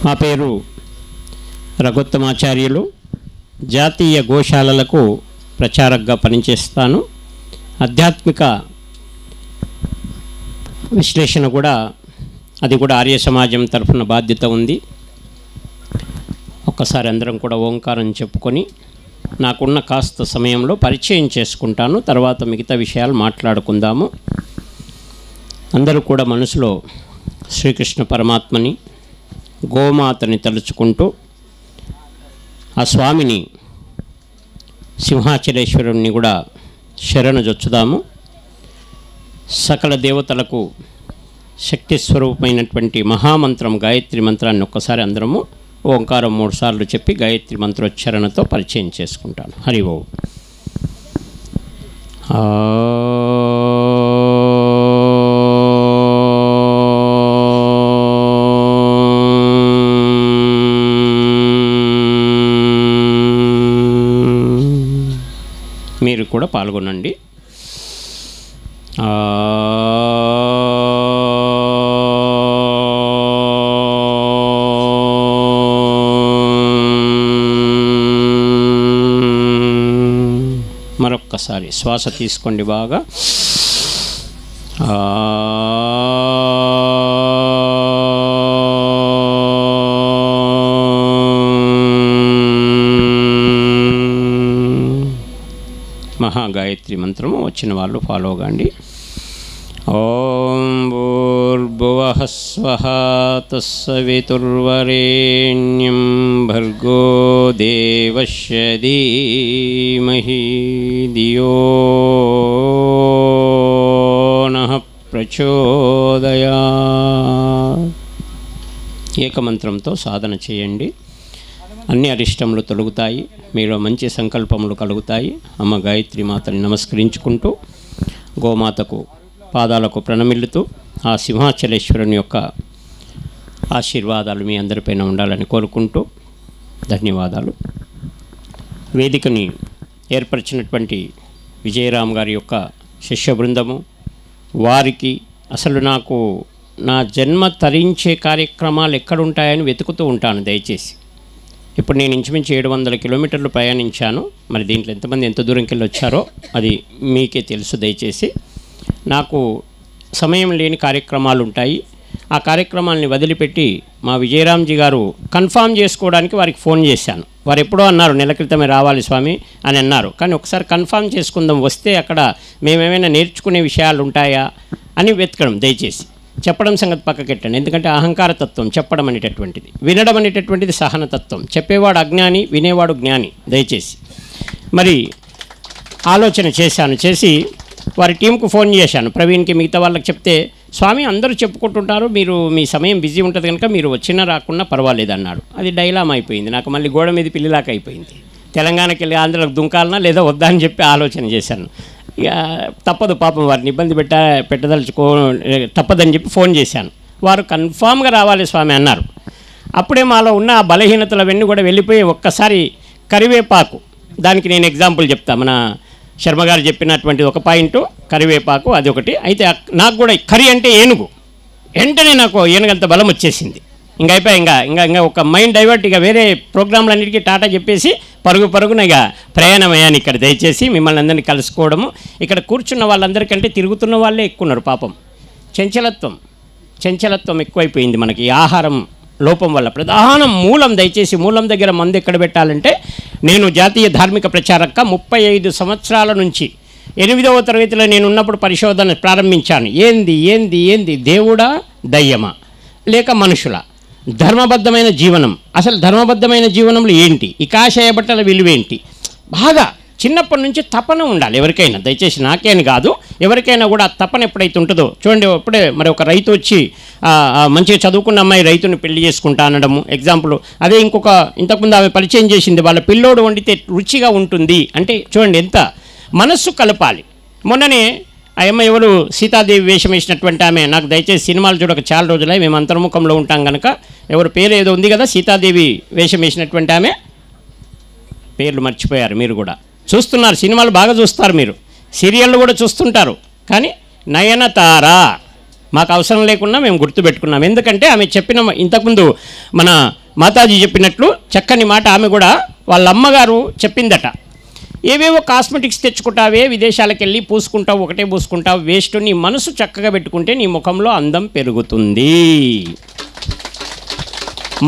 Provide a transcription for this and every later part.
మా పేరు రఘుత్తమాచార్యులు. జాతీయ గోశాలలకు ప్రచారకగా పనిచేస్తాను. ఆధ్యాత్మిక విశ్లేషణ కూడా అది కూడా ఆర్య సమాజం తరఫున బాధ్యత ఉంది. ఒక్కసారి అందరం కూడా ఓంకారం చెప్పుకొని నాకున్న కాస్త సమయంలో పరిచయం చేసుకుంటాను. తర్వాత మిగతా విషయాలు మాట్లాడుకుందాము. అందరూ కూడా మనసులో శ్రీకృష్ణ పరమాత్మని, గోమాతని తలుచుకుంటూ ఆ స్వామిని, సింహాచలేశ్వరుణ్ణి కూడా శరణుజొచ్చుదాము. సకల దేవతలకు శక్తి స్వరూపమైనటువంటి మహామంత్రం గాయత్రి మంత్రాన్ని ఒక్కసారి అందరము ఓంకారం 3 సార్లు చెప్పి గాయత్రి మంత్రోచ్చారణతో పరిచయం చేసుకుంటాను. హరి ఓం. మీరు కూడా పాల్గొనండి. మరొక్కసారి శ్వాస తీసుకోండి బాగా. మహాగాయత్రి మంత్రము వచ్చిన వాళ్ళు ఫాలో కండి. ఓం భూర్భువః స్వః తస్సవితుర్వరేణ్యం భర్గో దేవస్య ధీమహి ధియో నః ప్రచోదయాత్. ఏకమంత్రంతో సాధన చేయండి. అన్ని అరిష్టములు తొలగుతాయి, మీలో మంచి సంకల్పములు కలుగుతాయి. అమ్మ గాయత్రి మాతని నమస్కరించుకుంటూ, గోమాతకు పాదాలకు ప్రణమిల్లుతూ, ఆ సింహాచలేశ్వరుని యొక్క ఆశీర్వాదాలు మీ అందరిపైన ఉండాలని కోరుకుంటూ ధన్యవాదాలు. వేదికని ఏర్పరిచినటువంటి విజయరామ్ గారి యొక్క శిష్య బృందము, వారికి అసలు నాకు నా జన్మ తరించే కార్యక్రమాలు ఎక్కడుంటాయని వెతుకుతూ ఉంటాను. దయచేసి ఇప్పుడు నేను ఇంచుమించు 700 కిలోమీటర్లు ప్రయాణించాను. మరి దీంట్లో ఎంతమంది ఎంత దూరంకి వెళ్ళి వచ్చారో అది మీకే తెలుసు. దయచేసి నాకు సమయం లేని కార్యక్రమాలు ఉంటాయి. ఆ కార్యక్రమాలని వదిలిపెట్టి మా విజయరామ్జీ గారు కన్ఫామ్ చేసుకోవడానికి వారికి ఫోన్ చేశాను. వారు ఎప్పుడో అన్నారు, నెల క్రితమే రావాలి స్వామి అని అన్నారు. కానీ ఒకసారి కన్ఫామ్ చేసుకుందాం, వస్తే అక్కడ మేమేమైనా నేర్చుకునే విషయాలు ఉంటాయా అని వెతకడం. దయచేసి చెప్పడం సంగతి పక్కకెట్టండి. ఎందుకంటే అహంకార తత్వం చెప్పడం అనేటటువంటిది, వినడం అనేటటువంటిది సహనతత్వం. చెప్పేవాడు అజ్ఞాని, వినేవాడు జ్ఞాని. దయచేసి మరి ఆలోచన చేసి వారి టీంకు ఫోన్ చేశాను, ప్రవీణ్కి, మిగతా వాళ్ళకి చెప్తే, స్వామి అందరూ చెప్పుకుంటుంటారు, మీరు మీ సమయం బిజీ ఉంటుంది కనుక మీరు వచ్చినా రాకున్నా పర్వాలేదు అన్నాడు. అది డైలామ్ అయిపోయింది. నాకు మళ్ళీ గోడ మీద పిల్లిలాక అయిపోయింది. తెలంగాణకి వెళ్ళి ఆంధ్రాలకు దుంకాలనా లేదా వద్దా అని చెప్పి ఆలోచన చేశాను. ఇక తప్పదు, పాపం వారిని ఇబ్బంది తప్పదని చెప్పి ఫోన్ చేశాను. వారు కన్ఫామ్గా రావాలి స్వామి అన్నారు. అప్పుడే మాలో ఉన్న ఆ బలహీనతలవన్నీ కూడా వెళ్ళిపోయి ఒక్కసారి కరివేపాకు, దానికి నేను ఎగ్జాంపుల్ చెప్తా. మన శర్మగారు చెప్పినటువంటి ఒక పాయింట్ కరివేపాకు, అది ఒకటి. అయితే నాకు కూడా కరి అంటే ఏనుగు, వెంటనే నాకు ఏనుగంత బలం వచ్చేసింది. ఇంకా అయిపోయి ఇంకా ఒక మైండ్ డైవర్ట్, ఇక వేరే ప్రోగ్రాంలన్నిటికీ టాటా చెప్పేసి పరుగున ఇక ప్రయాణమయ్యాను ఇక్కడ. దయచేసి మిమ్మల్ని అందరినీ కలుసుకోవడము, ఇక్కడ కూర్చున్న వాళ్ళందరికంటే తిరుగుతున్న వాళ్ళే ఎక్కున్నారు. పాపం చంచలత్వం ఎక్కువైపోయింది మనకి ఆహారం లోపం వల్ల. ప్రధాన మూలం, దయచేసి మూలం దగ్గర మందు ఎక్కడ పెట్టాలంటే, నేను జాతీయ ధార్మిక ప్రచారక 35 సంవత్సరాల నుంచి 8వ తరగతిలో నేను ఉన్నప్పుడు పరిశోధన ప్రారంభించాను. ఏంది దేవుడా, దయ్యమా, లేక మనుషుల ధర్మబద్ధమైన జీవనం, అసలు ధర్మబద్ధమైన జీవనంలో ఏంటి, ఈ కాషాయ బట్టల విలువేంటి, బాగా చిన్నప్పటి నుంచి తపన ఉండాలి ఎవరికైనా. దయచేసి నాకే అని కాదు, ఎవరికైనా కూడా తపన ఎప్పుడైతే ఉంటుందో, చూడండి, అప్పుడే మరి ఒక రైతు వచ్చి మంచిగా చదువుకున్న అమ్మాయి రైతుని పెళ్లి చేసుకుంటా అనడము ఎగ్జాంపుల్. అదే ఇంతకుముందు ఆమె పరిచయం చేసింది, వాళ్ళ పిల్లోడు వండితే రుచిగా ఉంటుంది అంటే చూడండి ఎంత మనస్సు కలపాలి. మొన్ననే ఆ అమ్మ ఎవరు, సీతాదేవి వేషం వేసినటువంటి ఆమె, నాకు దయచేసి సినిమాలు చూడక చాలా రోజులై, మేము అంతర్ముఖంలో ఉంటాం కనుక, ఎవరు పేరు ఏదో ఉంది కదా, సీతాదేవి వేషం వేసినటువంటి ఆమె, పేర్లు మర్చిపోయారు. మీరు కూడా చూస్తున్నారు, సినిమాలు బాగా చూస్తారు, మీరు సీరియళ్ళు కూడా చూస్తుంటారు. కానీ నయనతార మాకు అవసరం లేకుండా మేము గుర్తుపెట్టుకున్నాం. ఎందుకంటే ఆమె చెప్పిన ఇంతకుముందు మన మాతాజీ చెప్పినట్లు చక్కని మాట ఆమె కూడా వాళ్ళ అమ్మగారు చెప్పిందట. ఏవేవో కాస్మెటిక్స్ తెచ్చుకుంటావే, విదేశాలకు వెళ్ళి పూసుకుంటావు, ఒకటే పూసుకుంటావు, వేస్ట్. నీ మనసు చక్కగా పెట్టుకుంటే నీ ముఖంలో అందం పెరుగుతుంది.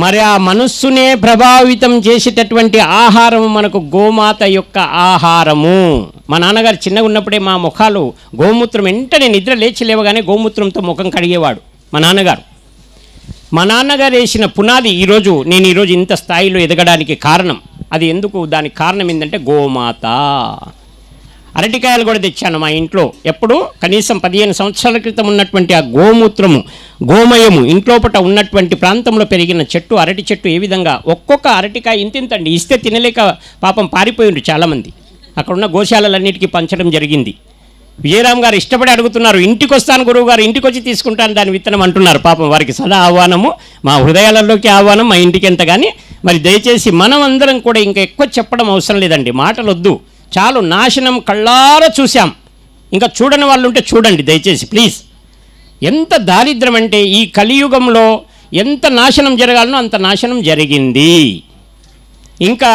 మరి ఆ మనస్సునే ప్రభావితం చేసేటటువంటి ఆహారం మనకు గోమాత యొక్క ఆహారము. మా నాన్నగారు చిన్నగా ఉన్నప్పుడే మా ముఖాలు గోమూత్రం వెంటనే నిద్ర లేచి లేవగానే గోమూత్రంతో ముఖం కడిగేవాడు మా నాన్నగారు. మా నాన్నగారు వేసిన పునాది నేను ఈరోజు ఇంత స్థాయిలో ఎదగడానికి కారణం. అది ఎందుకు, దానికి కారణం ఏంటంటే గోమాత. అరటికాయలు కూడా తెచ్చాను మా ఇంట్లో. ఎప్పుడు కనీసం 15 సంవత్సరాల క్రితం ఉన్నటువంటి ఆ గోమూత్రము, గోమయము ఇంట్లోపట ఉన్నటువంటి ప్రాంతంలో పెరిగిన చెట్టు, అరటి చెట్టు. ఏ విధంగా ఒక్కొక్క అరటికాయ ఇంతింతండి, ఇస్తే తినలేక పాపం పారిపోయిండు చాలామంది. అక్కడున్న గోశాలలన్నిటికీ పంచడం జరిగింది. విజయరామ్ గారు ఇష్టపడి అడుగుతున్నారు, ఇంటికి వస్తాను గురువు గారు, ఇంటికి వచ్చి తీసుకుంటాను దాని విత్తనం అంటున్నారు. పాపం వారికి సదా ఆహ్వానము, మా హృదయాలలోకి ఆహ్వానం, మా ఇంటికి ఎంత. కానీ మరి దయచేసి మనం అందరం కూడా ఇంకా ఎక్కువ చెప్పడం అవసరం లేదండి, మాటలు వద్దు, చాలు. నాశనం కళ్ళారా చూసాం, ఇంకా చూడని వాళ్ళు ఉంటే చూడండి దయచేసి ప్లీజ్. ఎంత దారిద్ర్యం అంటే ఈ కలియుగంలో ఎంత నాశనం జరగాలనో అంత నాశనం జరిగింది. ఇంకా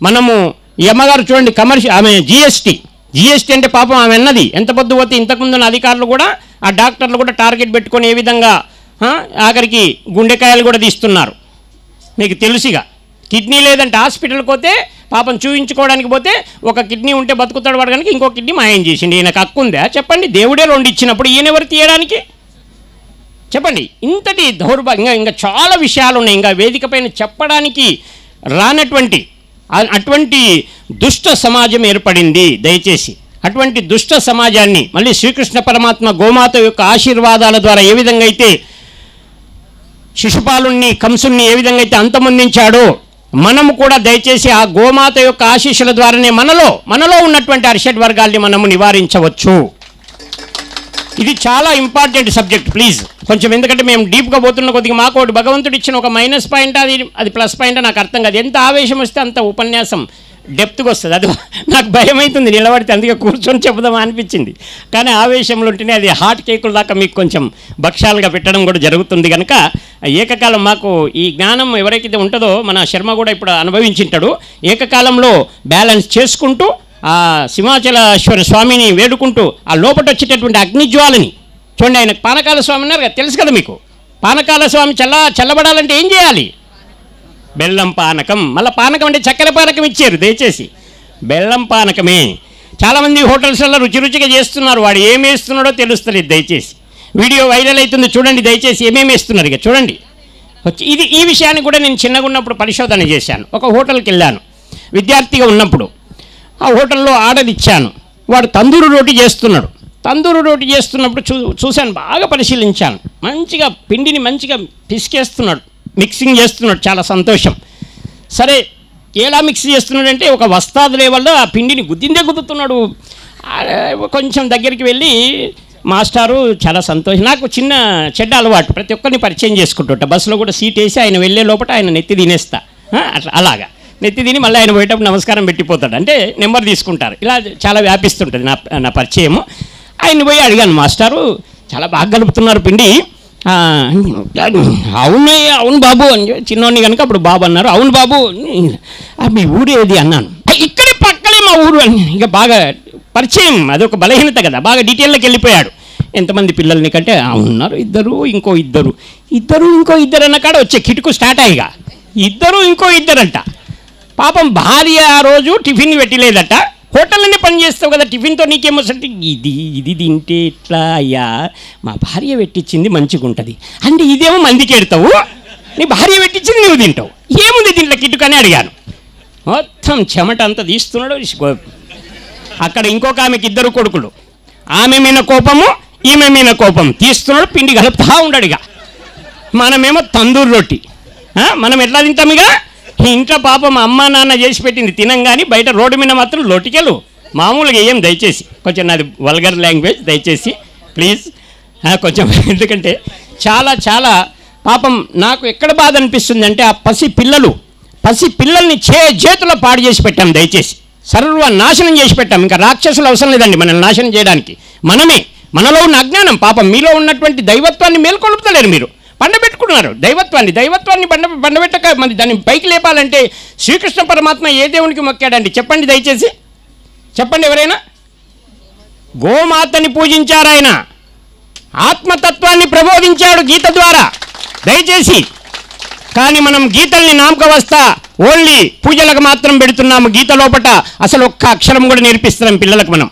మనము ఈ అమ్మగారు చూడండి, ఆమె జిఎస్టీ అంటే పాపం ఆమె అన్నది ఎంత పొద్దు పోతే ఇంతకుముందున్న అధికారులు కూడా, ఆ డాక్టర్లు కూడా టార్గెట్ పెట్టుకొని ఏ విధంగా ఆఖరికి గుండెకాయలు కూడా తీస్తున్నారు మీకు తెలుసుగా. కిడ్నీ లేదంటే హాస్పిటల్కి పోతే పాపం చూయించుకోవడానికి పోతే ఒక కిడ్నీ ఉంటే బతుకుతాడు వాడు, కనుక ఇంకో కిడ్నీ మాయం చేసిండి. ఈయనకు హక్కు ఉందా చెప్పండి? దేవుడే 2 ఇచ్చినప్పుడు ఈయనెవరు తీయడానికి చెప్పండి? ఇంతటి దౌర్భాగ్యం. ఇంకా చాలా విషయాలు ఉన్నాయి, ఇంకా వేదిక పైన చెప్పడానికి రానటువంటి అటువంటి దుష్ట సమాజం ఏర్పడింది. దయచేసి అటువంటి దుష్ట సమాజాన్ని మళ్ళీ శ్రీకృష్ణ పరమాత్మ గోమాత యొక్క ఆశీర్వాదాల ద్వారా ఏ విధంగా అయితే శిశుపాలుణ్ణి, కంసుణ్ణి ఏ విధంగా అయితే అంతమొందించాడో, మనము కూడా దయచేసి ఆ గోమాత యొక్క ఆశీస్సుల ద్వారానే మనలో ఉన్నటువంటి అరిషడ్ వర్గాల్ని మనము నివారించవచ్చు. ఇది చాలా ఇంపార్టెంట్ సబ్జెక్ట్ ప్లీజ్ కొంచెం. ఎందుకంటే మేము డీప్గా పోతున్న కొద్దిగా మాకు ఒకటి భగవంతుడు ఇచ్చిన ఒక మైనస్ పాయింట్, అది ప్లస్ పాయింట్ నాకు అర్థం కాదు. ఎంత ఆవేశం వస్తే అంత ఉపన్యాసం డెప్త్గా వస్తుంది. అది నాకు భయం అవుతుంది నిలబడితే, అందుకే కూర్చొని చెబుదామా అనిపించింది. కానీ ఆవేశంలో ఉంటేనే అది హాట్ కేకుల దాకా మీకు కొంచెం భక్ష్యాలుగా పెట్టడం కూడా జరుగుతుంది. కనుక ఏకకాలం మాకు ఈ జ్ఞానం ఎవరైతే ఉంటుందో, మన శర్మ కూడా ఇప్పుడు అనుభవించింటాడు, ఏకకాలంలో బ్యాలెన్స్ చేసుకుంటూ ఆ సింహాచలేశ్వర స్వామిని వేడుకుంటూ ఆ లోపట వచ్చేటటువంటి అగ్నిజ్వాలని చూడండి. ఆయనకు పానకాల స్వామి ఉన్నారు కదా, తెలుసు కదా మీకు. పానకాల స్వామి చల్లబడాలంటే ఏం చేయాలి? బెల్లం పానకం. మళ్ళీ పానకం అంటే చక్కెర పానకం ఇచ్చారు దయచేసి, బెల్లం పానకమే. చాలామంది హోటల్స్లో రుచిగా చేస్తున్నారు, వాడు ఏం వేస్తున్నాడో తెలుస్తలేదు. దయచేసి వీడియో వైరల్ అవుతుంది చూడండి దయచేసి, ఏమేమి వేస్తున్నారు ఇక చూడండి. ఈ విషయాన్ని కూడా నేను చిన్నగా ఉన్నప్పుడు పరిశోధన చేశాను. ఒక హోటల్కి వెళ్ళాను విద్యార్థిగా ఉన్నప్పుడు. ఆ హోటల్లో ఆర్డర్ ఇచ్చాను, వాడు తందూరు రోటీ చేస్తున్నాడు. తందూరు రోటీ చేస్తున్నప్పుడు చూశాను, బాగా పరిశీలించాను. మంచిగా పిండిని మంచిగా పిసికేస్తున్నాడు, మిక్సింగ్ చేస్తున్నాడు, చాలా సంతోషం. సరే ఎలా మిక్స్ చేస్తున్నాడంటే ఒక వస్తాదు లెవెల్లో ఆ పిండిని గుద్దుతున్నాడు. కొంచెం దగ్గరికి వెళ్ళి మాస్టారు చాలా సంతోషం. నాకు చిన్న చెడ్డ అలవాటు, ప్రతి ఒక్కరిని పరిచయం చేసుకుంటుంటా. బస్సులో కూడా సీట్ వేసి ఆయన వెళ్ళే లోపల ఆయన నెత్తి తినేస్తా. అట్లా అలాగా నెత్తి తిని మళ్ళీ ఆయన పోయేటప్పుడు నమస్కారం పెట్టిపోతాడు, అంటే నెంబర్ తీసుకుంటారు. ఇలా చాలా వ్యాపిస్తుంటుంది నా పరిచయము. ఆయన పోయి అడిగాను, మాస్టారు చాలా బాగా కలుపుతున్నారు పిండి. అవును బాబు అని చిన్నోడిని కనుక అప్పుడు బాబు అన్నారు. అవును బాబు, మీ ఊరు ఏది అన్నాను. ఇక్కడే పక్కనే మా ఊరు అని. ఇంకా బాగా పరిచయం, అదొక బలహీనత కదా. బాగా డీటెయిల్లోకి వెళ్ళిపోయాడు. ఎంతమంది పిల్లల్ని కంటే ఉన్నారు, ఇద్దరు ఇంకో ఇద్దరు అన్న కాడ వచ్చే కిటుకు స్టార్ట్ అయ్యిగా, ఇంకో ఇద్దరంట. పాపం భార్య ఆ రోజు టిఫిన్ పెట్టలేదట. హోటల్లోనే పని చేస్తావు కదా, టిఫిన్తో నీకేమో అంటే ఇది తింటే ఎట్లా అయ్యా, మా భార్య పెట్టించింది మంచిగా ఉంటుంది అంటే ఇదేమో మందికి ఎడతావు, నీ భార్య పెట్టించింది నువ్వు తింటావు, ఏముంది దీంట్లో కిట్టుకని అడిగాను. మొత్తం చెమట అంతా తీస్తున్నాడు. అక్కడ ఇంకొక ఆమెకి 2 కొడుకులు, ఆమె మీద కోపము ఈమె మీద కోపం, తీస్తున్నాడు, పిండి కలుపుతా ఉన్నాడు. ఇక మనమేమో తందూరు రొట్టి, మనం ఎట్లా తింటాం? ఇక ఇంట్లో పాపం అమ్మ నాన్న చేసి పెట్టింది తినం, కానీ బయట రోడ్డు మీద మాత్రం లోటికెళ్ళు మామూలుగా ఏం. దయచేసి కొంచెం నాది వల్గర్ లాంగ్వేజ్ దయచేసి ప్లీజ్ కొంచెం. ఎందుకంటే చాలా చాలా పాపం నాకు ఎక్కడ బాధ అనిపిస్తుంది అంటే, ఆ పసి పిల్లల్ని చేతిలో పాడు చేసి పెట్టాం. దయచేసి సర్వ నాశనం చేసి పెట్టాం. ఇంకా రాక్షసులు అవసరం లేదండి మనల్ని నాశనం చేయడానికి. మనమే మనలో ఉన్న అజ్ఞానం పాపం. మీలో ఉన్నటువంటి దైవత్వాన్ని మేల్కొలుపుతలేరు మీరు, బండబెట్టుకున్నారు దైవత్వాన్ని బండబెట్టక మరి దాన్ని పైకి లేపాలంటే శ్రీకృష్ణ పరమాత్మ ఏ దేవునికి మొక్కాడండి చెప్పండి, దయచేసి చెప్పండి ఎవరైనా. గోమాతని పూజించారు ఆయన, ఆత్మతత్వాన్ని ప్రబోధించాడు గీత ద్వారా, దయచేసి. కానీ మనం గీతల్ని నామకవస్థ ఓన్లీ పూజలకు మాత్రం పెడుతున్నాము. గీత లోపట అసలు ఒక్క అక్షరం కూడా నేర్పిస్తున్నాం పిల్లలకు మనం.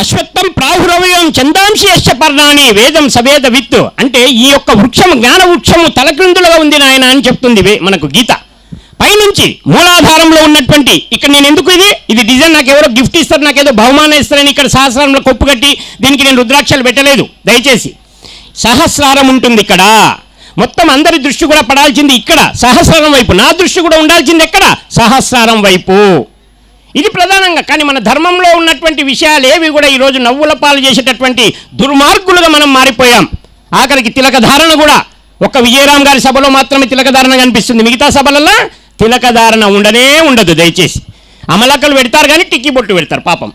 అశ్వత్థం ప్రాహురవ్యం చందాంశి యశ్చపర్ణాని వేదం సవేద విత్తు అంటే ఈ యొక్క వృక్షము జ్ఞాన వృక్షము తలక్రిందులుగా ఉంది నాయన అని చెప్తుంది మనకు గీత. పైనుంచి మూలాధారంలో ఉన్నటువంటి ఇక్కడ నేను ఎందుకు ఇది డిజైన్ నాకు ఎవరో గిఫ్ట్ ఇస్తారు, నాకేదో బహుమానం ఇస్తారని ఇక్కడ సహస్రారంలో కొప్పు కట్టి దీనికి నేను రుద్రాక్షలు పెట్టలేదు. దయచేసి సహస్రారం ఉంటుంది ఇక్కడ, మొత్తం అందరి దృష్టి కూడా పడాల్సింది ఇక్కడ సహస్రారం వైపు, నా దృష్టి కూడా ఉండాల్సింది ఎక్కడ సహస్రారం వైపు. ఇది ప్రధానంగా. కానీ మన ధర్మంలో ఉన్నటువంటి విషయాలు ఏవి కూడా ఈరోజు నవ్వుల పాలు చేసేటటువంటి దుర్మార్గులుగా మనం మారిపోయాం. ఆఖరికి తిలకధారణ కూడా ఒక్క విజయరామ్ గారి సభలో మాత్రమే తిలకధారణ కనిపిస్తుంది, మిగతా సభలలో తిలకధారణ ఉండనే ఉండదు. దయచేసి అమలకలు పెడతారు కానీ టిక్కి బొట్టు పెడతారు పాపం.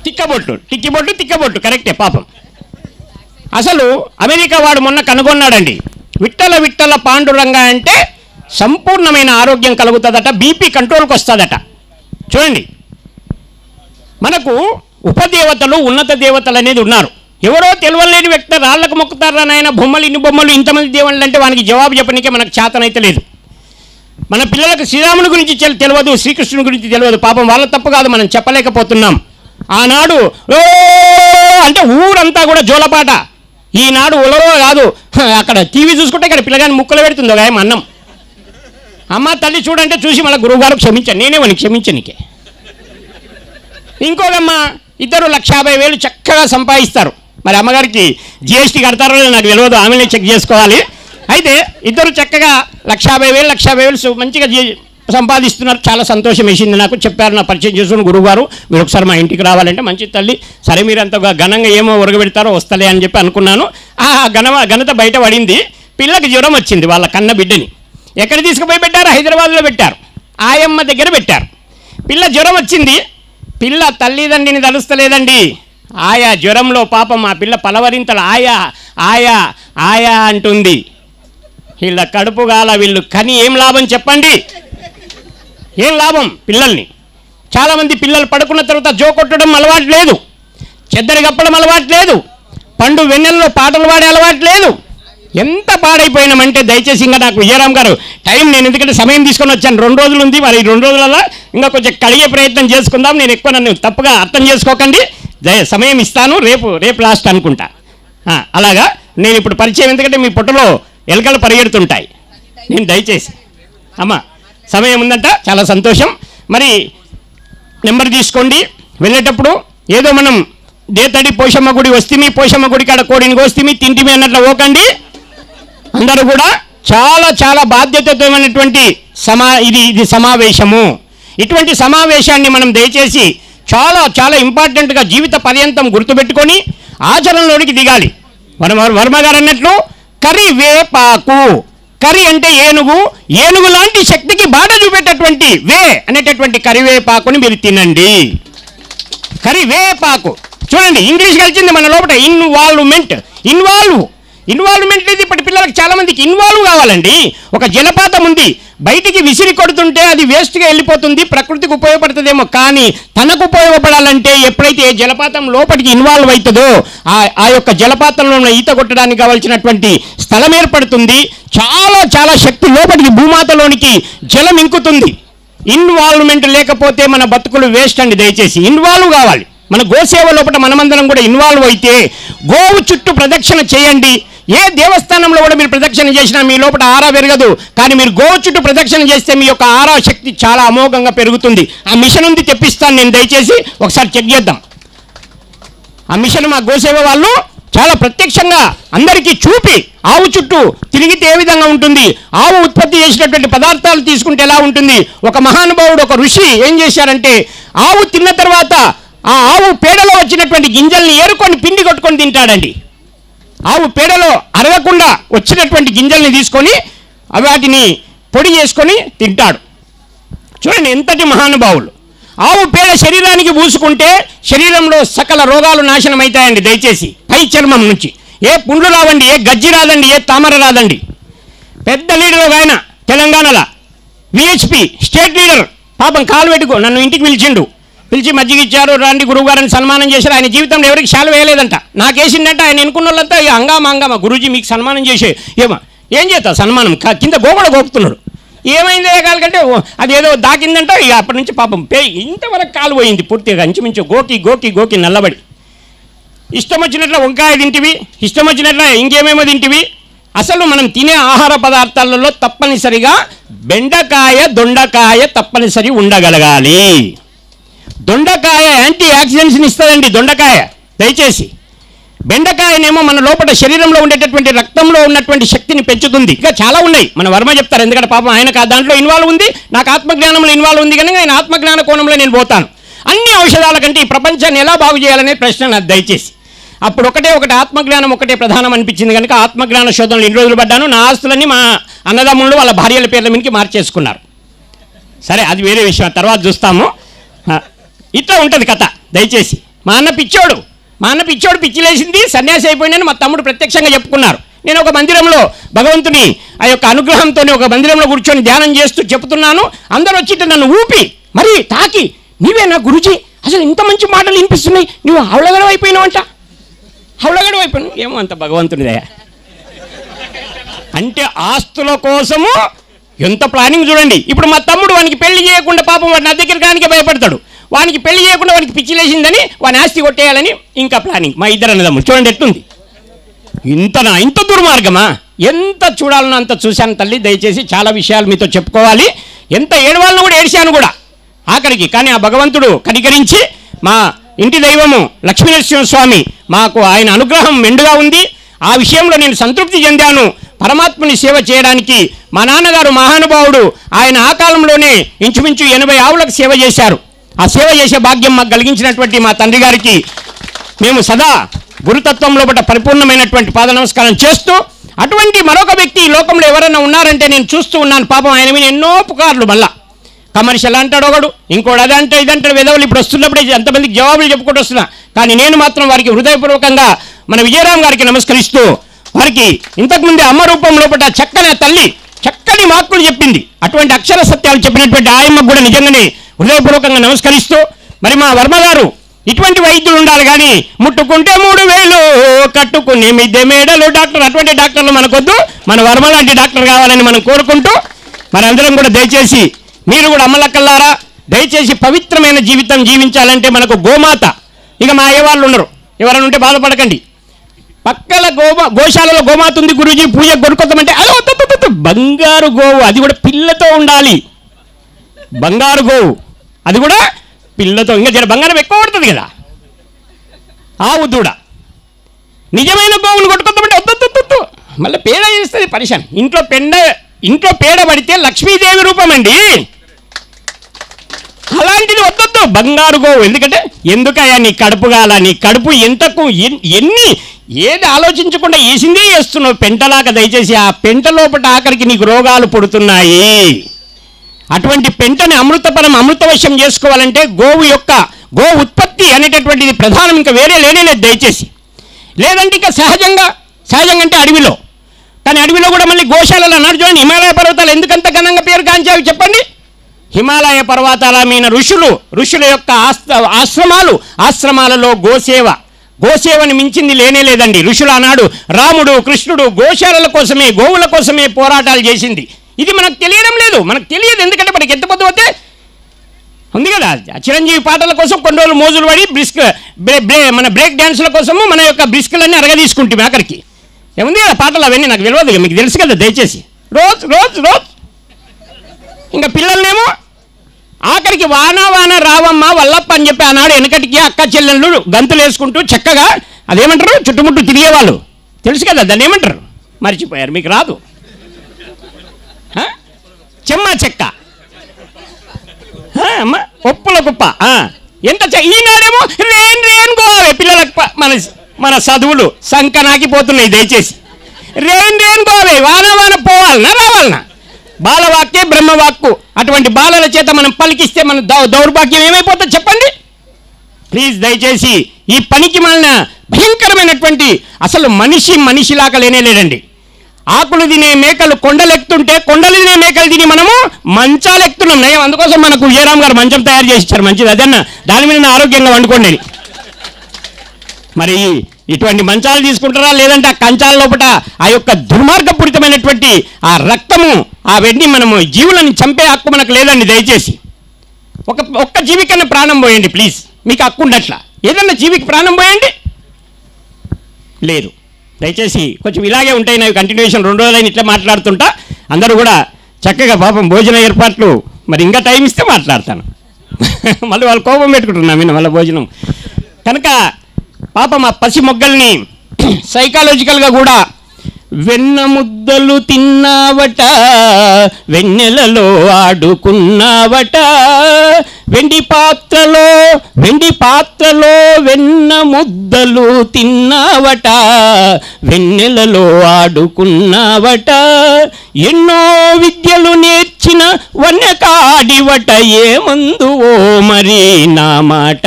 తిక్కబొట్టు కరెక్టే పాపం. అసలు అమెరికా వాడు మొన్న కనుగొన్నాడండి, విట్టల విట్టల పాండురంగ అంటే సంపూర్ణమైన ఆరోగ్యం కలుగుతుందట, బీపీ కంట్రోల్కి వస్తుందట. చూడండి, మనకు ఉపదేవతలు ఉన్నత దేవతలు అనేది ఉన్నారు. ఎవరో తెలియలేని వ్యక్తి రాళ్లకు మొక్కుతారా నాయన, బొమ్మలు ఇన్ని బొమ్మలు ఇంతమంది దేవుళ్ళు అంటే వానికి జవాబు చెప్పనికే మనకు చేతనైతే లేదు. మన పిల్లలకు శ్రీరాముని గురించి తెలియదు, శ్రీకృష్ణుని గురించి తెలియదు. పాపం వాళ్ళ తప్పు కాదు, మనం చెప్పలేకపోతున్నాం. ఆనాడు ఓ అంటే ఊరంతా కూడా జోలపాట, ఈనాడు ఉలరో కాదు. అక్కడ టీవీ చూసుకుంటే ఇక్కడ పిల్లగాని ముక్కలు పెడుతుందో గాయం అన్నం. అమ్మ తల్లి చూడంటే చూసి మళ్ళీ గురువుగారు క్షమించాను, నేనేమని క్షమించనికే. ఇంకోగమ్మ ఇద్దరు 1,50,000 చక్కగా సంపాదిస్తారు. మరి అమ్మగారికి జిఎస్టీ కడతారో నాకు తెలియదు, ఆమెనే చెక్ చేసుకోవాలి. అయితే ఇద్దరు చక్కగా 1,50,000 మంచిగా సంపాదిస్తున్నారు. చాలా సంతోషం వేసింది నాకు. చెప్పారు, నా పరిచయం చేసుకుని గురువుగారు మీరు ఒకసారి మా ఇంటికి రావాలంటే. మంచి తల్లి, సరే మీరు అంత ఘనంగా ఏమో ఉరగబెడతారో వస్తలే అని చెప్పి అనుకున్నాను. ఆ ఘనత బయట పడింది. పిల్లకి జ్వరం వచ్చింది, వాళ్ళ కన్న బిడ్డని ఎక్కడ తీసుకుపోయి పెట్టారు, హైదరాబాద్లో పెట్టారు, ఆయమ్మ దగ్గర పెట్టారు. పిల్ల జ్వరం వచ్చింది, పిల్ల తల్లిదండ్రిని తలుస్తలేదండి. ఆయా జ్వరంలో పాపం ఆ పిల్ల పలవరింతలు ఆయా ఆయా ఆయా అంటుంది. వీళ్ళ కడుపు గాల వీళ్ళు కని ఏం లాభం చెప్పండి, ఏం లాభం పిల్లల్ని. చాలామంది పిల్లలు పడుకున్న తర్వాత జో కొట్టడం అలవాటు లేదు, చెద్దరి కప్పడం అలవాటు లేదు, పండు వెన్నెల్లో పాటలు పాడే అలవాటు లేదు. ఎంత పాడైపోయినామంటే దయచేసి ఇంకా నాకు విజయరామ్ గారు టైం, నేను ఎందుకంటే సమయం తీసుకొని వచ్చాను, 2 రోజులు ఉంది. మరి ఈ 2 రోజులలో ఇంకా కొంచెం కడిగే ప్రయత్నం చేసుకుందాం. నేను ఎక్కువ నన్ను తప్పుగా అర్థం చేసుకోకండి, సమయం ఇస్తాను, రేపు లాస్ట్ అనుకుంటా. అలాగా నేను ఇప్పుడు పరిచయం, ఎందుకంటే మీ పుట్టలో ఎలకలు పరిగెడుతుంటాయి. నేను దయచేసి అమ్మ సమయం ఉందంట, చాలా సంతోషం. మరి నెంబర్ తీసుకోండి. వెళ్ళేటప్పుడు ఏదో మనం దేతడి పోషమ్మ గుడి వస్తేమి, పోషమ్మ గుడి కాడ కోడిని కోస్తేమి తింటిమి అన్నట్లు పోకండి. అందరూ కూడా చాలా చాలా బాధ్యతమైనటువంటి ఇది సమావేశము. ఇటువంటి సమావేశాన్ని మనం దయచేసి చాలా చాలా ఇంపార్టెంట్గా జీవిత పర్యంతం గుర్తుపెట్టుకొని ఆచరణలోనికి దిగాలి. వర్మ గారు అన్నట్లు కరివేపాకు, కరి అంటే ఏనుగు, ఏనుగు లాంటి శక్తికి బాట చూపేటటువంటి వే అనేటటువంటి కరివేపాకుని మీరు తినండి. కరివేపాకు చూడండి, ఇంగ్లీష్ కలిసింది మన లోపల. ఇన్వాల్వ్మెంట్ లేదు. ఇప్పటి పిల్లలకు చాలా మందికి ఇన్వాల్వ్ కావాలండి. ఒక జలపాతం ఉంది, బయటికి విసిరి కొడుతుంటే అది వేస్ట్గా వెళ్ళిపోతుంది, ప్రకృతికి ఉపయోగపడుతుందేమో. కానీ తనకు ఉపయోగపడాలంటే ఎప్పుడైతే ఏ జలపాతం లోపలికి ఇన్వాల్వ్ అవుతుందో ఆ యొక్క జలపాతంలో ఈత కొట్టడానికి కావాల్సినటువంటి స్థలం ఏర్పడుతుంది. చాలా చాలా శక్తి లోపలికి భూమాతలోనికి జలం ఇంకుతుంది. ఇన్వాల్వ్మెంట్ లేకపోతే మన బతుకులు వేస్ట్ అండి. దయచేసి ఇన్వాల్వ్ కావాలి. మన గోసేవ లోపల మనమందరం కూడా ఇన్వాల్వ్ అయితే గోవు చుట్టూ ప్రదక్షిణ చేయండి. ఏ దేవస్థానంలో కూడా మీరు ప్రదక్షిణ చేసినా మీ లోపల ఆరా పెరగదు. కానీ మీరు గోవు చుట్టూ ప్రదక్షిణ చేస్తే మీ యొక్క ఆరా శక్తి చాలా అమోఘంగా పెరుగుతుంది. ఆ మిషన్ ఉంది, తెప్పిస్తాను నేను, దయచేసి ఒకసారి చెక్ చేద్దాం. ఆ మిషన్ మా గోసేవ వాళ్ళు చాలా ప్రత్యక్షంగా అందరికీ చూపి ఆవు చుట్టూ తిరిగితే ఏ విధంగా ఉంటుంది, ఆవు ఉత్పత్తి చేసినటువంటి పదార్థాలు తీసుకుంటే ఎలా ఉంటుంది. ఒక మహానుభావుడు, ఒక ఋషి ఏం చేశారంటే ఆవు తిన్న తర్వాత ఆ ఆవు పేడలో వచ్చినటువంటి గింజల్ని ఏరుకొని పిండి కొట్టుకొని తింటాడండి. ఆవు పేడలో అరగకుండా వచ్చినటువంటి గింజల్ని తీసుకొని వాటిని పొడి చేసుకొని తింటాడు. చూడండి ఎంతటి మహానుభావులు. ఆవు పేడ శరీరానికి పూసుకుంటే శరీరంలో సకల రోగాలు నాశనం అవుతాయండి. దయచేసి పై చర్మం నుంచి ఏ పుండ్లు రావండి, ఏ గజ్జి రాదండి, ఏ తామర రాదండి. పెద్ద లీడర్ ఒక ఆయన తెలంగాణలో విహెచ్పి స్టేట్ లీడర్, పాపం కాలు పెట్టుకో నన్ను ఇంటికి పిలిచి మజ్జిగ ఇచ్చారు, రండి గురువు గారిని సన్మానం చేశారు. ఆయన జీవితంలో ఎవరికి శాల వేయలేదంట, నాకేసిందంట. ఆయన ఎన్నుకున్న వాళ్ళంతా హంగామా గురూజీ మీకు సన్మానం చేసే ఏం చేస్తా సన్మానం కింద గోగడ గోపుతున్నాడు. ఏమైంది కాలకంటే అదేదో దాకిందంట. ఇక అప్పటి నుంచి పాపం ఇంతవరకు కాలు పోయింది పూర్తిగా, ఇంచుమించు గోకి నల్లబడి. ఇష్టం వచ్చినట్ల వంకాయ తింటివి, ఇష్టం వచ్చినట్ల ఇంకేమేమో తింటివి. అసలు మనం తినే ఆహార పదార్థాలలో తప్పనిసరిగా బెండకాయ, దొండకాయ తప్పనిసరి ఉండగలగాలి. దొండకాయ యాంటీ ఆక్సిడెంట్స్ని ఇస్తుందండి. దొండకాయ దయచేసి బెండకాయనేమో మన లోపల శరీరంలో ఉండేటటువంటి రక్తంలో ఉన్నటువంటి శక్తిని పెంచుతుంది. ఇంకా చాలా ఉన్నాయి, మన వర్మ చెప్తారు. ఎందుకంటే పాపం ఆయనకు దాంట్లో ఇన్వాల్వ్ ఉంది, నాకు ఆత్మజ్ఞానంలో ఇన్వాల్వ్ ఉంది కనుక ఆయన ఆత్మజ్ఞాన కోణంలో నేను పోతాను. అన్ని ఔషధాల కంటే ఈ ప్రపంచాన్ని ఎలా బాగు చేయాలనే ప్రశ్న నాకు దయచేసి. అప్పుడు ఒకటి ఆత్మజ్ఞానం ఒకటే ప్రధానం అనిపించింది కనుక ఆత్మజ్ఞాన శోధనలు ఇన్ని రోజులు పడ్డాను. నా ఆస్తులన్నీ మా అన్నదమ్ముళ్ళు వాళ్ళ భార్యల పేర్ల మీదకి మార్చేసుకున్నారు. సరే అది వేరే విషయం, తర్వాత చూస్తాము. ఇట్లా ఉంటుంది కథ. దయచేసి మా అన్న పిచ్చోడు పిచ్చిలేసింది, సన్యాసి అయిపోయినని మా తమ్ముడు ప్రత్యక్షంగా చెప్పుకున్నారు. నేను ఒక మందిరంలో భగవంతుని ఆ యొక్క అనుగ్రహంతో ఒక మందిరంలో కూర్చొని ధ్యానం చేస్తూ చెప్తున్నాను. అందరూ వచ్చి నన్ను ఊపి మరి తాకి, నీవేనా గురుజీ, అసలు ఇంత మంచి మాటలు వినిపిస్తున్నాయి, నువ్వు హౌలగడం అయిపోయినావంట. హౌలగడం అయిపోయినావు ఏమో అంత భగవంతునిదయ. అంటే ఆస్తుల కోసము ఎంత ప్లానింగ్ చూడండి. ఇప్పుడు మా తమ్ముడు వానికి పెళ్లి చేయకుండా పాపం వాడు నా దగ్గర కానికే భయపడతాడు. వానికి పెళ్లి చేయకుండా వానికి పిచ్చిలేసిందని వాని ఆస్తి కొట్టేయాలని ఇంకా ప్లానింగ్. మా ఇద్దరు అన్నదమ్ములు చూడండి ఎట్టుంది. ఇంత దుర్మార్గమా? ఎంత చూడాలన్నా అంత చూశాను తల్లి. దయచేసి చాలా విషయాలు మీతో చెప్పుకోవాలి. ఎంత ఏడవాళ్ళను కూడా ఏడిశాను కూడా ఆఖరికి. కానీ ఆ భగవంతుడు కనికరించి మా ఇంటి దైవము లక్ష్మీనరసింహస్వామి మాకు ఆయన అనుగ్రహం మెండుగా ఉంది. ఆ విషయంలో నేను సంతృప్తి చెందాను. పరమాత్మని సేవ చేయడానికి మా నాన్నగారు మహానుభావుడు ఆయన ఆ కాలంలోనే ఇంచుమించు 80 ఆవులకు సేవ చేశారు. ఆ సేవ చేసే భాగ్యం మాకు కలిగించినటువంటి మా తండ్రి గారికి మేము సదా గురుతత్వంలో బట్ట పరిపూర్ణమైనటువంటి పాద నమస్కారం చేస్తూ, అటువంటి మరొక వ్యక్తి ఈ లోకంలో ఎవరైనా ఉన్నారంటే నేను చూస్తూ ఉన్నాను. పాపం ఆయన మీద ఎన్నో పుకార్లు, మళ్ళా కమర్షియల్ అంటాడు ఒకడు, ఇంకోటి అదంటే ఇదంటాడు. విధవులు ఇప్పుడు వస్తున్నప్పుడే ఎంతమందికి జవాబులు చెప్పుకుంటూ వస్తున్నా. కానీ నేను మాత్రం వారికి హృదయపూర్వకంగా మన విజయరామ్ గారికి నమస్కరిస్తూ, వారికి ఇంతకుముందే అమ్మ రూపం లోపల చక్కని తల్లి చక్కని మార్కులు చెప్పింది, అటువంటి అక్షర సత్యాలు చెప్పినటువంటి ఆయమ్మకు కూడా నిజంగానే హృదయపూర్వకంగా నమస్కరిస్తూ, మరి మా వర్మ గారు ఇటువంటి వైద్యులు ఉండాలి కానీ ముట్టుకుంటే 3000 కట్టుకునే మిద్దె మేడలు డాక్టర్, అటువంటి డాక్టర్లు మనకొద్దు, మన వర్మ లాంటి డాక్టర్ కావాలని మనం కోరుకుంటూ, మనందరం కూడా దయచేసి మీరు కూడా అమ్మలక్కల్లారా దయచేసి పవిత్రమైన జీవితం జీవించాలంటే మనకు గోమాత, ఇక మా అయ్యవాళ్ళు ఉన్నారు, ఎవరైనా ఉంటే బాధపడకండి. పక్కల గోశాలలో గోమాత ఉంది గురూజీ, పూజ కొనుక్కొద్దామంటే అదో బంగారు గోవు, అది కూడా పిల్లతో ఉండాలి. బంగారు గోవు అది కూడా పిల్లతో, ఇంకా జర బంగారం ఎక్కువ పడుతుంది కదా. ఆవు దూడ నిజమైన గోవును కొట్టుకొద్దామంటే వద్దు, మళ్ళీ పేడ చేస్తుంది పరిశాన్. ఇంట్లో పేడ పడితే లక్ష్మీదేవి రూపం అండి, అలాంటిది వద్దొద్దు బంగారు గోవు. ఎందుకయ్యా నీ కడుపు కాల, నీ కడుపు ఎంతకు ఏది ఆలోచించకుండా వేసిందే వేస్తున్నావు పెంటలాగా. దయచేసి ఆ పెంట లోపల ఆఖరికి నీకు రోగాలు పుడుతున్నాయి. అటువంటి పెంటని అమృతవశ్యం చేసుకోవాలంటే గో ఉత్పత్తి అనేటటువంటిది ప్రధానం, ఇంకా వేరే లేనేలేదు దయచేసి. లేదంటే ఇంకా సహజంగా అంటే అడవిలో, కానీ అడవిలో కూడా మళ్ళీ గోశాలలో అన్నారు చూడండి. హిమాలయ పర్వతాలు ఎందుకంత ఘనంగా పేరు కాంచావి చెప్పండి. హిమాలయ పర్వతాల మీద ఋషుల యొక్క ఆశ్రమాలలో గోసేవని మించింది లేనేలేదండి. ఋషులు ఆనాడు రాముడు కృష్ణుడు గోశాలల కోసమే, గోవుల కోసమే పోరాటాలు చేసింది. ఇది మనకు తెలియడం లేదు, మనకు తెలియదు. ఎందుకంటే మనకి ఎంత పొద్దు పోతే ఉంది కదా, చిరంజీవి పాటల కోసం కొన్ని రోజులు మోజులు పడి మన బ్రేక్ డ్యాన్సుల కోసము మన యొక్క బ్రిస్కులన్నీ అరగదీసుకుంటాం. ఆఖరికి ఏముంది కదా పాటలు, అవన్నీ నాకు తెలియదు, మీకు తెలుసు కదా. దయచేసి రోజు ఇంకా పిల్లల్నేమో ఆఖరికి వాన రావమ్మ వల్లప్ప అని చెప్పి ఆనాడు వెనకటికి అక్క చెల్లెళ్ళు గంతులు వేసుకుంటూ చక్కగా అదేమంటారు చుట్టుముట్టు తిరిగేవాళ్ళు, తెలుసు కదా దాన్ని ఏమంటారు, మర్చిపోయారు, మీకు రాదు. చెమ్మ చెక్క అమ్మ ఒప్పుల కుప్ప ఎంత ఈనాడేమో రేన్ గోవే పిల్లలకు మన చదువులు సంకనాకిపోతున్నాయి. దయచేసి రేన్ గోవే వాన పోవాలనా రావాలనా, బాలవాక్యే బ్రహ్మవాక్కు. అటువంటి బాలల చేత మనం పలికిస్తే మన దౌర్భాగ్యం ఏమైపోతుంది చెప్పండి. ప్లీజ్ దయచేసి ఈ పనికి మాలిన భయంకరమైనటువంటి, అసలు మనిషిలాగా లేనేలేడండి. ఆకులు తినే మేకలు కొండలెక్కుతుంటే కొండలు తినే మేకలు తిని మనము మంచాలు ఎక్కుతున్నాం. నయం అందుకోసం మనకు విజయరామ్ గారు మంచం తయారు చేసి ఇచ్చారు. మంచిది అదన్నా, దాని మీద ఆరోగ్యంగా వండుకోండి అని. మరి ఇటువంటి మంచాలు తీసుకుంటారా, లేదంటే ఆ కంచాల లోపల ఆ యొక్క దుర్మార్గపూరితమైనటువంటి ఆ రక్తము అవన్నీ మనము జీవులను చంపే హక్కు మనకు లేదండి. దయచేసి ఒక్క జీవికన్నా ప్రాణం పోయండి ప్లీజ్, మీకు హక్కు ఉండట్లా. ఏదన్నా జీవికి ప్రాణం పోయండి, లేదు. దయచేసి కొంచెం ఇలాగే ఉంటాయి నావి కంటిన్యూషన్. 2 రోజులైన ఇట్లా మాట్లాడుతుంటా. అందరూ కూడా చక్కగా పాపం భోజన ఏర్పాట్లు, మరి ఇంకా టైం ఇస్తే మాట్లాడతాను. మళ్ళీ వాళ్ళు కోపం పెట్టుకుంటున్నాం విన్న వాళ్ళ భోజనం కనుక. పాపం ఆ పసి మొగ్గల్ని సైకాలజికల్గా కూడా వెన్న ముద్దలు తిన్నావట, వెన్నెలలో ఆడుకున్నావట, వెండి పాత్రలో వెన్న ముద్దలు తిన్నావట, వెన్నెలలో ఆడుకున్నావట, ఎన్నో విద్యలు నేర్చిన వన్యకాడివట, ఏమందువో మరి నా మాట,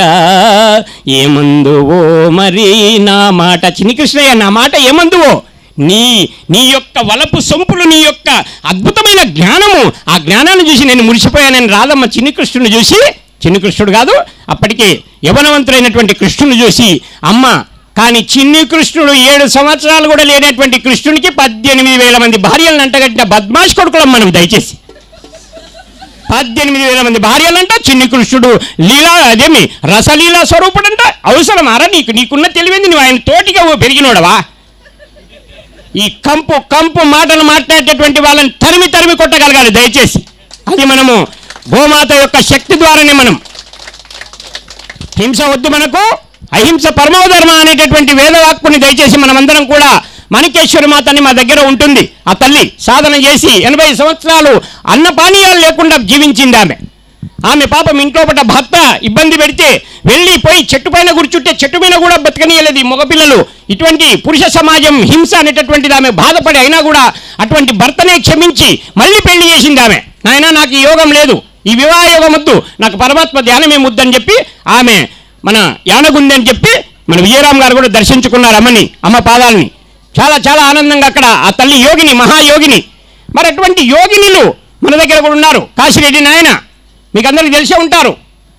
ఏమందువో మరి నా మాట. చిన్ని కృష్ణయ్య, నా మాట ఏమందువో. నీ యొక్క వలపు సొంపులు, నీ యొక్క అద్భుతమైన జ్ఞానము, ఆ జ్ఞానాన్ని చూసి నేను మురిసిపోయానని రాధమ్మ చిన్ని కృష్ణుని చూసి, చిన్ని కృష్ణుడు కాదు అప్పటికే యవనవంతుడైనటువంటి కృష్ణుని చూసి అమ్మ. కానీ చిన్ని కృష్ణుడు 7 సంవత్సరాలు కూడా లేనటువంటి కృష్ణునికి 18,000 మంది భార్యలను అంటగట్టిన బద్మాష్ కొడుకులం మనం. దయచేసి 18,000 మంది భార్యలంట. చిన్ని కృష్ణుడు అదేమి రసలీలా స్వరూపుడంట. అవసరం అరా నీకున్న తెలివింది, నువ్వు ఆయన తోటిగా పెరిగినోడవా? ఈ కంపు మాటలు మాట్లాడేటటువంటి వాళ్ళని తరిమి కొట్టగలగాలి దయచేసి. అది మనము గోమాత యొక్క శక్తి ద్వారానే. మనం హింస వద్దు, మనకు అహింస పరమోధర్మ అనేటటువంటి వేదవాక్కుని దయచేసి మనమందరం కూడా, మణికేశ్వరి మాత అని మా దగ్గర ఉంటుంది. ఆ తల్లి సాధన చేసి 80 సంవత్సరాలు అన్నపానీయాలు లేకుండా జీవించింది ఆమె పాపం ఇంట్లో పట్ట భర్త ఇబ్బంది పెడితే వెళ్ళిపోయి చెట్టు పైన కూర్చుంటే చెట్టు పైన కూడా బతకనీయలేదు మగపిల్లలు. ఇటువంటి పురుష సమాజం హింస అనేటటువంటిది ఆమె బాధపడి అయినా కూడా అటువంటి భర్తనే క్షమించి మళ్ళీ పెళ్లి చేసింది ఆమె. నాయన నాకు ఈ యోగం లేదు, ఈ వివాహ యోగం వద్దు, నాకు పరమాత్మ ధ్యానమే ముద్దని చెప్పి ఆమె మన యానగుంది అని చెప్పి మన విజయరామ్ గారు కూడా దర్శించుకున్నారు అమ్మ పాదాలని. చాలా ఆనందంగా అక్కడ ఆ తల్లి యోగిని, మహాయోగిని. మరి అటువంటి యోగినిలు మన దగ్గర కూడా ఉన్నారు. కాశీరెడ్డి నాయన మీకు అందరికీ తెలిసే ఉంటారు.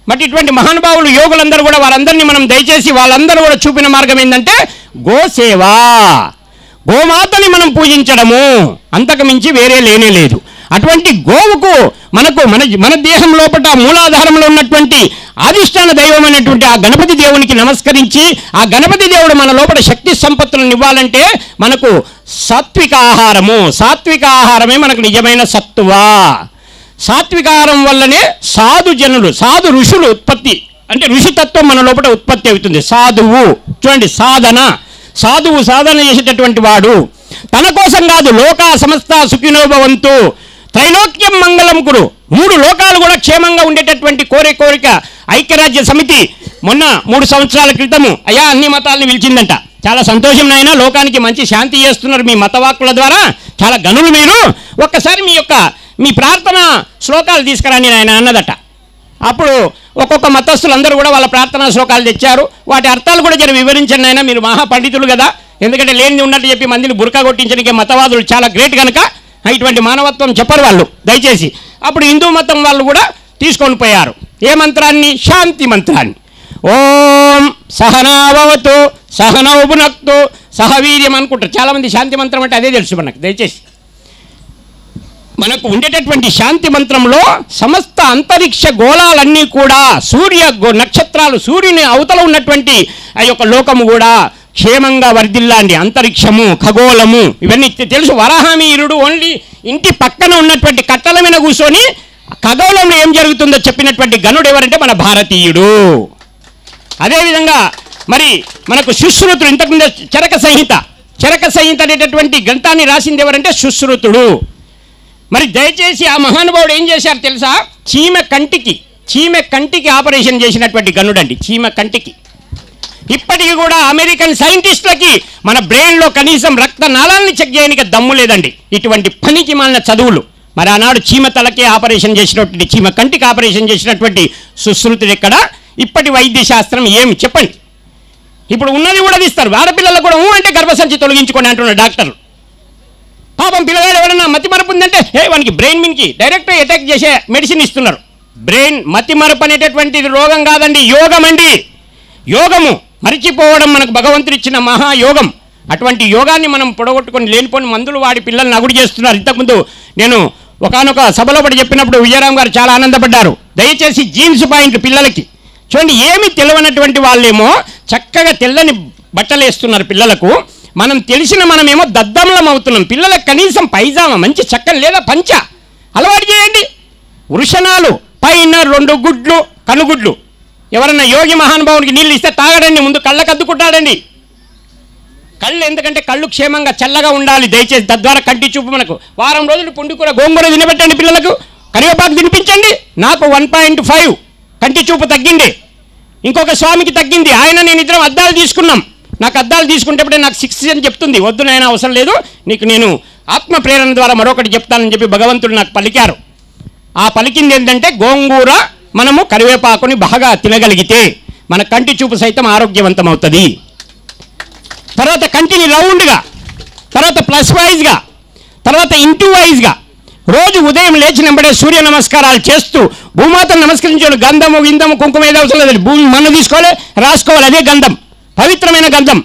మరి ఇటువంటి మహానుభావులు యోగులందరూ కూడా, వారందరినీ మనం దయచేసి వాళ్ళందరూ కూడా చూపిన మార్గం ఏంటంటే గోసేవా, గోమాతని మనం పూజించడము, అంతకు మించి వేరే లేనే లేదు. అటువంటి గోవుకు మనకు మన దేహం లోపల మూలాధారంలో ఉన్నటువంటి అధిష్టాన దైవం అనేటువంటి ఆ గణపతి దేవునికి నమస్కరించి, ఆ గణపతి దేవుడు మన లోపల శక్తి సంపత్తులను ఇవ్వాలంటే మనకు సాత్విక ఆహారమే మనకు నిజమైన సత్తువా. సాత్వికాహారం వల్లనే సాధు ఋషులు ఉత్పత్తి, అంటే ఋషితత్వం మన లోపల ఉత్పత్తి అవుతుంది. సాధువు చూడండి, సాధువు సాధన చేసేటటువంటి వాడు తన కోసం కాదు, లోకా సమస్త సుఖినోభవంతు, త్రైలోక్యం మంగళం కురు, 3 లోకాలు కూడా క్షేమంగా ఉండేటటువంటి కోరిక ఐక్యరాజ్య సమితి మొన్న 3 సంవత్సరాల క్రితము అయ్యా అన్ని మతాలను పిలిచిందంట. చాలా సంతోషం నాయన, లోకానికి మంచి శాంతి చేస్తున్నారు మీ మతవాక్కుల ద్వారా, చాలా గనులు మీరు. ఒక్కసారి మీ ప్రార్థన శ్లోకాలు తీసుకురాని నాయన అన్నదట. అప్పుడు ఒక్కొక్క మతస్థులందరూ కూడా వాళ్ళ ప్రార్థనా శ్లోకాలు తెచ్చారు. వాటి అర్థాలు కూడా జర వివరించండి నాయన, మీరు మహాపండితులు కదా, ఎందుకంటే లేనిది ఉన్నట్టు చెప్పి మందిని బురకా కొట్టించడానికి మతవాదులు చాలా గ్రేట్ కనుక ఇటువంటి మానవత్వం చెప్పరు వాళ్ళు దయచేసి. అప్పుడు హిందూ మతం వాళ్ళు కూడా తీసుకొని పోయారు ఏ మంత్రాన్ని? శాంతి మంత్రాన్ని. ఓం సహనావతు సహనౌ భునక్తు సహవీర్యం అనుకుంటారు చాలామంది. శాంతి మంత్రం అంటే అదే తెలుసు మనకు. దయచేసి మనకు ఉండేటటువంటి శాంతి మంత్రంలో సమస్త అంతరిక్ష గోళాలన్నీ కూడా, నక్షత్రాలు, సూర్యుని అవతల ఉన్నటువంటి ఆ యొక్క లోకము కూడా క్షేమంగా వర్ధిల్లాండి. అంతరిక్షము, ఖగోళము ఇవన్నీ తెలుసు. వరాహమీరుడు ఓన్లీ ఇంటి పక్కన ఉన్నటువంటి కట్టల మీద కూర్చొని ఖగోళంలో ఏం జరుగుతుందో చెప్పినటువంటి గనుడు ఎవరంటే మన భారతీయుడు. అదేవిధంగా మరి మనకు సుశ్రుతుడు, ఇంతకుముందు చరక సంహిత అనేటటువంటి గ్రంథాన్ని రాసింది ఎవరంటే సుశ్రుతుడు. మరి దయచేసి ఆ మహానుభావుడు ఏం చేశారు తెలుసా? చీమె కంటికి ఆపరేషన్ చేసినటువంటి గనుడండి. చీమె కంటికి ఇప్పటికీ కూడా అమెరికన్ సైంటిస్టులకి మన బ్రెయిన్లో కనీసం రక్త నాళాలని చెక్ చేయడానికి దమ్ము లేదండి. ఇటువంటి పనికి మాలిన చదువులు మరి ఆనాడు చీమ తలకే ఆపరేషన్ చేసినటువంటి, చీమ కంటికి ఆపరేషన్ చేసినటువంటి సుశ్రుతుడు ఎక్కడ? ఇప్పటి వైద్య శాస్త్రం ఏమి చెప్పండి? ఇప్పుడు ఉన్నది కూడా తీస్తారు. ఆడపిల్లలకు కూడా అంటే గర్భసంచి తొలగించుకోండి అంటున్నారు డాక్టర్లు. పాపం పిల్లగాడు ఎవరైనా మతిమరపు ఉందంటే వానికి బ్రెయిన్ మీన్కి డైరెక్ట్ అటాక్ చేసే మెడిసిన్ ఇస్తున్నారు. బ్రెయిన్ మతిమరపు అనేటటువంటిది రోగం కాదండి, యోగం అండి. యోగము మరిచిపోవడం మనకు భగవంతుడు ఇచ్చిన మహాయోగం. అటువంటి యోగాన్ని మనం పొడగొట్టుకొని లేనిపోని మందులు వాడి పిల్లల్ని అగుడు చేస్తున్నారు. ఇంతకుముందు నేను ఒకానొక సభలో పడి చెప్పినప్పుడు విజయరామ్ గారు చాలా ఆనందపడ్డారు. దయచేసి జీన్స్ పాయింట్ పిల్లలకి చూడండి, ఏమి తెలియనటువంటి వాళ్ళేమో చక్కగా తెల్లని బట్టలు వేస్తున్నారు పిల్లలకు. మనం తెలిసిన మనమేమో దద్దమలం అవుతున్నాం. పిల్లలకు కనీసం పైజామా మంచి చక్కని లేదా పంచ అలవాటు చేయండి. వృషణాలు పైన 2 గుడ్లు కనుగుడ్లు. ఎవరన్నా యోగి మహానుభావునికి నీళ్ళు ఇస్తే తాగడండి, ముందు కళ్ళకు అద్దుకుంటాడండి. కళ్ళు ఎందుకంటే కళ్ళు క్షేమంగా చల్లగా ఉండాలి. దయచేసి తద్వారా కంటి చూపు మనకు. వారం రోజులు పుండుకూర గోంగూర తినబెట్టండి పిల్లలకు, కరివేపాకు తినిపించండి. నాకు 1.5 కంటి చూపు తగ్గింది, ఇంకొక స్వామికి తగ్గింది. ఆయన నేను ఇద్దరం అద్దాలు తీసుకున్నాం. నాకు అద్దాలు తీసుకుంటేప్పుడే నాకు 6 అని చెప్తుంది. వద్దు నాయన అవసరం లేదు, నీకు నేను ఆత్మ ప్రేరణ ద్వారా మరొకటి చెప్తానని చెప్పి భగవంతుడు నాకు పలికారు. ఆ పలికింది ఏంటంటే గోంగూర మనము కరివేపాకుని బాగా తినగలిగితే మన కంటి చూపు సైతం ఆరోగ్యవంతం అవుతుంది. తర్వాత కంటిని రౌండ్గా, తర్వాత ప్లస్ వైజ్గా, తర్వాత ఇంటూ వైజ్గా రోజు ఉదయం లేచినప్పుడే సూర్య నమస్కారాలు చేస్తూ భూమాతను నమస్కరించాలి. గంధము గింధము కుంకుమ ఏదో అవసరం లేదు, భూమి మన తీసుకోవాలి, రాసుకోవాలి. అదే గంధం, పవిత్రమైన గంధం.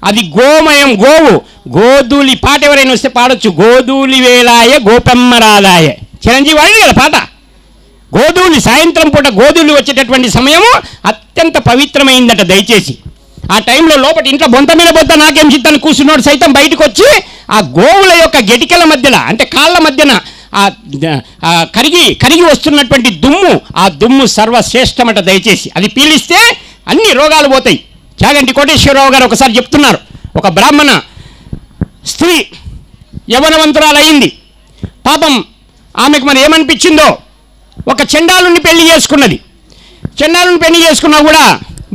అది గోమయం, గోవు. గోధూలి పాట ఎవరైనా వస్తే పాడొచ్చు. గోధూలి వేలాయ గోపెమ్మరాలాయ, చిరంజీవి వాడి కదా పాట. గోధూలి సాయంత్రం పూట గోధూలి వచ్చేటటువంటి సమయము అత్యంత పవిత్రమైందట. దయచేసి ఆ టైంలో లోపల ఇంట్లో బొంత మీద బొంత నాకేం చిత్తాన్ని కూర్చున్నాడు సైతం బయటకు వచ్చి ఆ గోవుల యొక్క గెటికల మధ్యన అంటే కాళ్ళ మధ్యన కరిగి వస్తున్నటువంటి దుమ్ము, ఆ దుమ్ము సర్వశ్రేష్టమట. దయచేసి అది పీలిస్తే అన్ని రోగాలు పోతాయి. చాగంటి కోటేశ్వరరావు గారు ఒకసారి చెప్తున్నారు, ఒక బ్రాహ్మణ స్త్రీ యవనవంతురాలయ్యింది. పాపం ఆమెకు మరి ఏమనిపించిందో ఒక చండాలుని పెళ్లి చేసుకున్నది. చండాలుని పెళ్లి చేసుకున్నా కూడా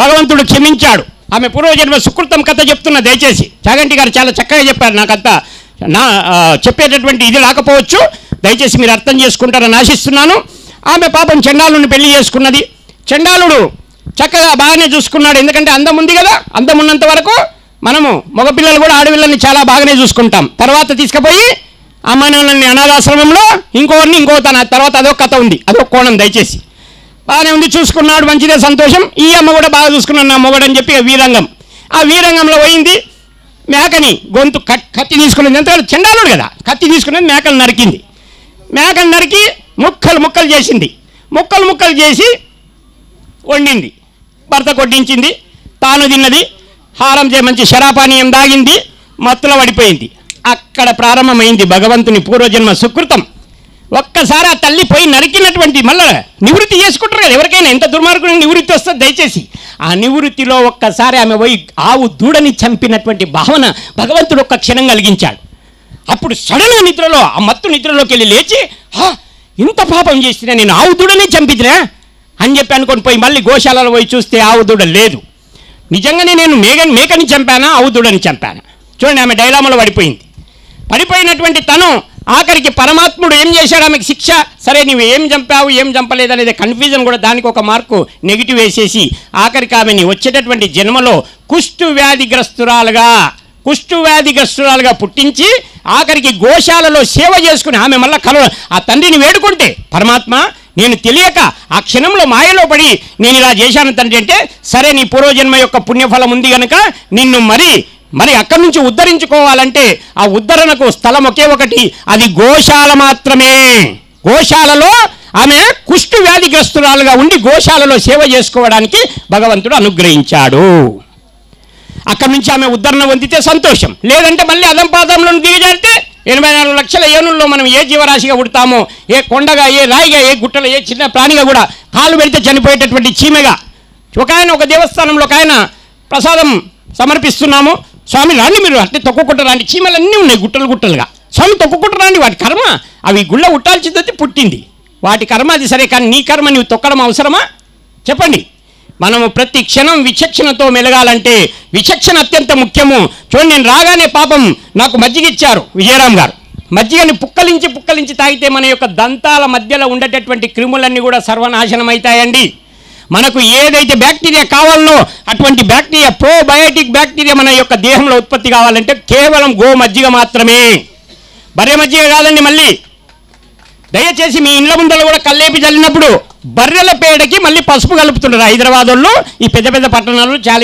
భగవంతుడు క్షమించాడు. ఆమె పూర్వజన్మ సుకృతం కథ చెప్తున్న. దయచేసి చాగంటి గారు చాలా చక్కగా చెప్పారు. నాకంతా చెప్పేటటువంటి ఇది రాకపోవచ్చు, దయచేసి మీరు అర్థం చేసుకుంటారని ఆశిస్తున్నాను. ఆమె పాపం చండాలుని పెళ్లి చేసుకున్నది. చండాలుడు చక్కగా బాగానే చూసుకున్నాడు. ఎందుకంటే అందం ఉంది కదా, అందం ఉన్నంత వరకు మనము మగపిల్లలు కూడా ఆడపిల్లల్ని చాలా బాగానే చూసుకుంటాం. తర్వాత తీసుకుపోయి అమ్మానాన్నని అనాథాశ్రమంలో ఇంకోరిని తర్వాత అదొక కథ ఉంది, అదొక కోణం. దయచేసి బాగానే ఉంది, చూసుకున్నాడు, మంచిదే, సంతోషం. ఈ అమ్మ కూడా బాగా చూసుకున్నాను నా మొగడని చెప్పి వీరంగం. ఆ వీరంగంలో పోయింది, మేకని గొంతు కత్తి తీసుకున్నది. ఎంత చండాలుడు కదా, కత్తి తీసుకున్నది, మేకలు నరికింది. మేకలు నరికి ముక్కలు చేసింది. ముక్కలు చేసి వండింది, భర్త కొట్టించింది, తాను తిన్నది, హారం మంచి శరాపానీయం దాగింది, మత్తులో పడిపోయింది. అక్కడ ప్రారంభమైంది భగవంతుని పూర్వజన్మ సుకృతం. ఒక్కసారి ఆ తల్లి పోయి నరికినటువంటి మళ్ళీ నివృత్తి చేసుకుంటారు కదా ఎవరికైనా, ఎంత దుర్మార్గుని నివృత్తి వస్తుంది. దయచేసి ఆ నివృత్తిలో ఒక్కసారి ఆమె పోయి ఆవు దూడని చంపినటువంటి భావన భగవంతుడు ఒక్క క్షణం కలిగించాడు. అప్పుడు సడన్గా నిద్రలో, ఆ మత్తు నిద్రలోకి వెళ్ళి లేచి, ఇంత పాపం చేసినా నేను ఆవు దూడని చంపిదిరా అని చెప్పి అనుకొని పోయి మళ్ళీ గోశాలలో పోయి చూస్తే ఆవు దూడ లేదు. నిజంగానే నేను మేకని చంపానా ఆవు దూడని చంపానా? చూడండి, ఆమె డైలామాలో పడిపోయినటువంటి తను ఆఖరికి పరమాత్ముడు ఏం చేశాడు, ఆమెకు శిక్ష. సరే నువ్వు ఏం చంపావు ఏం చంపలేదు అనేది కన్ఫ్యూజన్ కూడా, దానికి ఒక మార్కు నెగిటివ్ వేసేసి ఆఖరికి ఆమెని వచ్చేటటువంటి జన్మలో కుష్టు వ్యాధిగ్రస్తురాలుగా పుట్టించి ఆఖరికి గోశాలలో సేవ చేసుకుని ఆమె మళ్ళీ ఆ తండ్రిని వేడుకుంటే, పరమాత్మ నేను తెలియక ఆ క్షణంలో మాయలో పడి నేను ఇలా చేశాను తండ్రి అంటే, సరే నీ పూర్వజన్మ యొక్క పుణ్యఫలం ఉంది కనుక నిన్ను మరి అక్కడి నుంచి ఉద్ధరించుకోవాలంటే ఆ ఉద్ధరణకు స్థలం ఒకే ఒకటి, అది గోశాల మాత్రమే. గోశాలలో ఆమె కుష్టు వ్యాధిగ్రస్తురాలుగా ఉండి గోశాలలో సేవ చేసుకోవడానికి భగవంతుడు అనుగ్రహించాడు. అక్కడి నుంచి ఆమె ఉద్ధరణ పొందితే సంతోషం, లేదంటే మళ్ళీ అదంపాదంలో దిగజారితే 84 లక్షల ఏనుల్లో మనం ఏ జీవరాశిగా పుడతామో, ఏ కొండగా, ఏ రాయిగా, ఏ గుట్టలో, ఏ చిన్న ప్రాణిగా కూడా కాలు పెడితే చనిపోయేటటువంటి చీమెగా. ఒక దేవస్థానంలో ఒక ఆయన ప్రసాదం సమర్పిస్తున్నాము, స్వామి రాండి మీరు అంటే తొక్కుకుంట రాండి, చీమలన్నీ ఉన్నాయి గుట్టలుగా, స్వామి తొక్కుకుంట రాండి, వాటి కర్మ అవి గుళ్ళ ఉట్టాల్సింది పుట్టింది, వాటి కర్మ అది. సరే, కానీ నీ కర్మ నీవు తొక్కడం అవసరమా చెప్పండి? మనము ప్రతి క్షణం విచక్షణతో మెలగాలంటే విచక్షణ అత్యంత ముఖ్యము. చూడండి, నేను రాగానే పాపం నాకు మజ్జిగ ఇచ్చారు విజయరామ్ గారు. మజ్జిగని పుక్కలించి తాగితే మన యొక్క దంతాల మధ్యలో ఉండేటటువంటి క్రిములన్నీ కూడా సర్వనాశనం అవుతాయండి. మనకు ఏదైతే బ్యాక్టీరియా కావాలనో అటువంటి బ్యాక్టీరియా, ప్రోబయోటిక్ బ్యాక్టీరియా మన యొక్క దేహంలో ఉత్పత్తి కావాలంటే కేవలం గో మజ్జిగ మాత్రమే, బర్రె మజ్జిగ కాదండి. మళ్ళీ దయచేసి మీ ఇండ్ల ముందర కూడా కల్లేపి చల్లినప్పుడు బర్రెల పేడకి మళ్ళీ పసుపు కలుపుతున్నారు హైదరాబాద్ వాళ్ళు. ఈ పెద్ద పెద్ద పట్టణాల్లో చాలా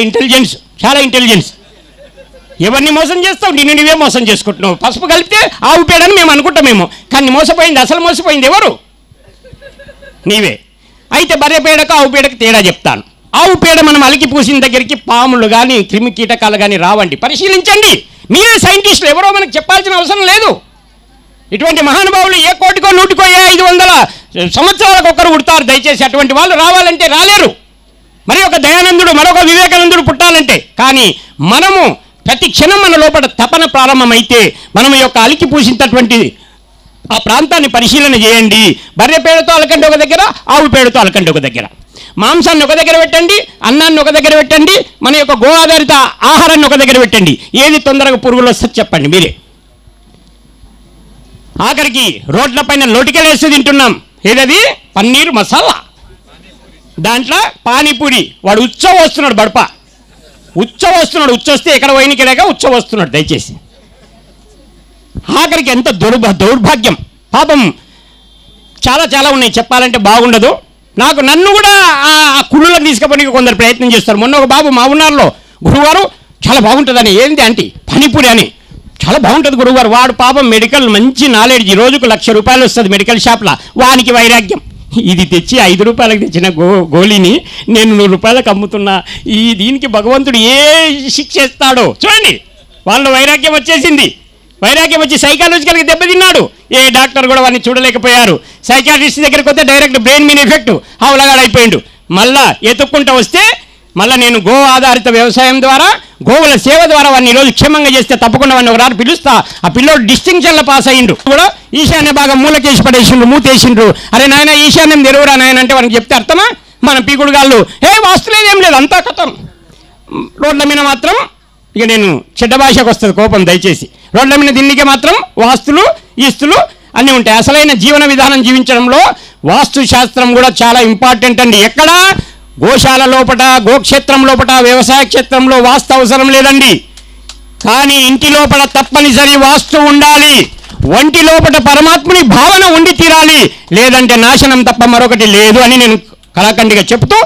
ఇంటెలిజెన్స్. ఎవరిని మోసం చేస్తావు? నువ్వే మోసం చేసుకుంటున్నావు. పసుపు కలిపితే ఆవు పేడని మేము అనుకుంటామేమో, కానీ అసలు మోసపోయింది ఎవరు? నీవే. అయితే బర్రె పేడకు ఆవు పేడకు తేడా చెప్తాను. ఆవు పేడ మనం అలికి పూసిన దగ్గరికి పాములు కానీ క్రిమి కీటకాలు కానీ రావండి. పరిశీలించండి. మీరే సైంటిస్టులు, ఎవరో మనకు చెప్పాల్సిన అవసరం లేదు. ఇటువంటి మహానుభావులు ఏ కోటికో 100కో 500 సంవత్సరాలకు ఒకరు పుడతారు. దయచేసి అటువంటి వాళ్ళు రావాలంటే రాలేరు. మరి ఒక దయానందుడు, మరొక వివేకానందుడు పుట్టాలంటే. కానీ మనము ప్రతి క్షణం మన లోపల తపన ప్రారంభమైతే మనం యొక్క అలికి పూసినటువంటి ఆ ప్రాంతాన్ని పరిశీలన చేయండి. బర్రె పేడతో అలకండి ఒక దగ్గర, ఆవు పేడతో అలకండి ఒక దగ్గర. మాంసాన్ని ఒక దగ్గర పెట్టండి, అన్నాన్ని ఒక దగ్గర పెట్టండి, మన యొక్క గో ఆధారిత ఆహారాన్ని ఒక దగ్గర పెట్టండి. ఏది తొందరగా పురుగులు వస్తుంది చెప్పండి మీరే. ఆఖరికి రోడ్ల పైన లోటికెళ్ళేసి తింటున్నాం. ఏదది? పన్నీర్ మసాలా, దాంట్లో పానీపూరి. వాడు వస్తున్నాడు బడప, ఉచ్చొస్తే ఎక్కడ పోయినకెళ్ళాక వస్తున్నాడు. దయచేసి ఆఖరికి ఎంత దౌర్భాగ్యం. పాపం చాలా ఉన్నాయి, చెప్పాలంటే బాగుండదు. నన్ను కూడా ఆ కుళ్ళులకు తీసుకుపోయి కొందరు ప్రయత్నం చేస్తారు. మొన్న ఒక బాబు మా ఉన్నారులో, గురువుగారు చాలా బాగుంటుందని. ఏంటి ఆంటీ? పానీపూరి అని. చాలా బాగుంటుంది గురువుగారు. వాడు పాపం మెడికల్ మంచి నాలెడ్జ్, రోజుకు ₹1,00,000 వస్తుంది మెడికల్ షాప్లో. వానికి వైరాగ్యం. ఇది తెచ్చి ₹5 తెచ్చిన గోళీని నేను ₹100 అమ్ముతున్నా. దీనికి భగవంతుడు ఏ శిక్ష ఇస్తాడో చూడండి. వాళ్ళ వైరాగ్యం వచ్చేసింది. వైరాగ్యం వచ్చి సైకాలజికల్గా దెబ్బతిన్నాడు. ఏ డాక్టర్ కూడా వాడిని చూడలేకపోయారు. సైకాట్రిస్ట్ దగ్గరికి వస్తే డైరెక్ట్ బ్రెయిన్ మీన్ ఎఫెక్ట్, హౌలగాడైపోయిండు. మళ్ళా ఎత్తుక్కుంటూ వస్తే మళ్ళీ నేను గో ఆధారిత వ్యవసాయం ద్వారా, గోవుల సేవ ద్వారా వాడిని ఈరోజు క్షేమంగా చేస్తే తప్పకుండా వాడిని ఒకరాడు పిలుస్తా. ఆ పిల్లోడు డిస్టింక్షన్లో పాస్ అయ్యిండు. కూడా ఈశాన్య భాగం మూలకేసి పడేసిండ్రు, మూతేసిండ్రు. అరే నాయన ఈశాన్యం తెరువురా నాయన అంటే వానికి చెప్తే అర్థమా? మన పీకుడు గాళ్ళు వాస్తులేదు, ఏం లేదు, అంతా కథం. రోడ్ల మీద మాత్రం ఇక నేను చెడ్డ భాషకు వస్తుంది కోపం. దయచేసి రోడ్ల మీద దీనికి మాత్రం వాస్తులు ఈస్తులు అన్నీ ఉంటాయి. అసలైన జీవన విధానం జీవించడంలో వాస్తు శాస్త్రం కూడా చాలా ఇంపార్టెంట్ అండి. ఎక్కడ? గోశాల లోపట, గోక్షేత్రం లోపట, వ్యవసాయ క్షేత్రంలో వాస్తు అవసరం లేదండి. కానీ ఇంటి లోపల తప్పనిసరి వాస్తు ఉండాలి. ఒంటి లోపల పరమాత్ముని భావన ఉండి తీరాలి, లేదంటే నాశనం తప్ప మరొకటి లేదు అని నేను కళాఖండిగా చెప్తూ,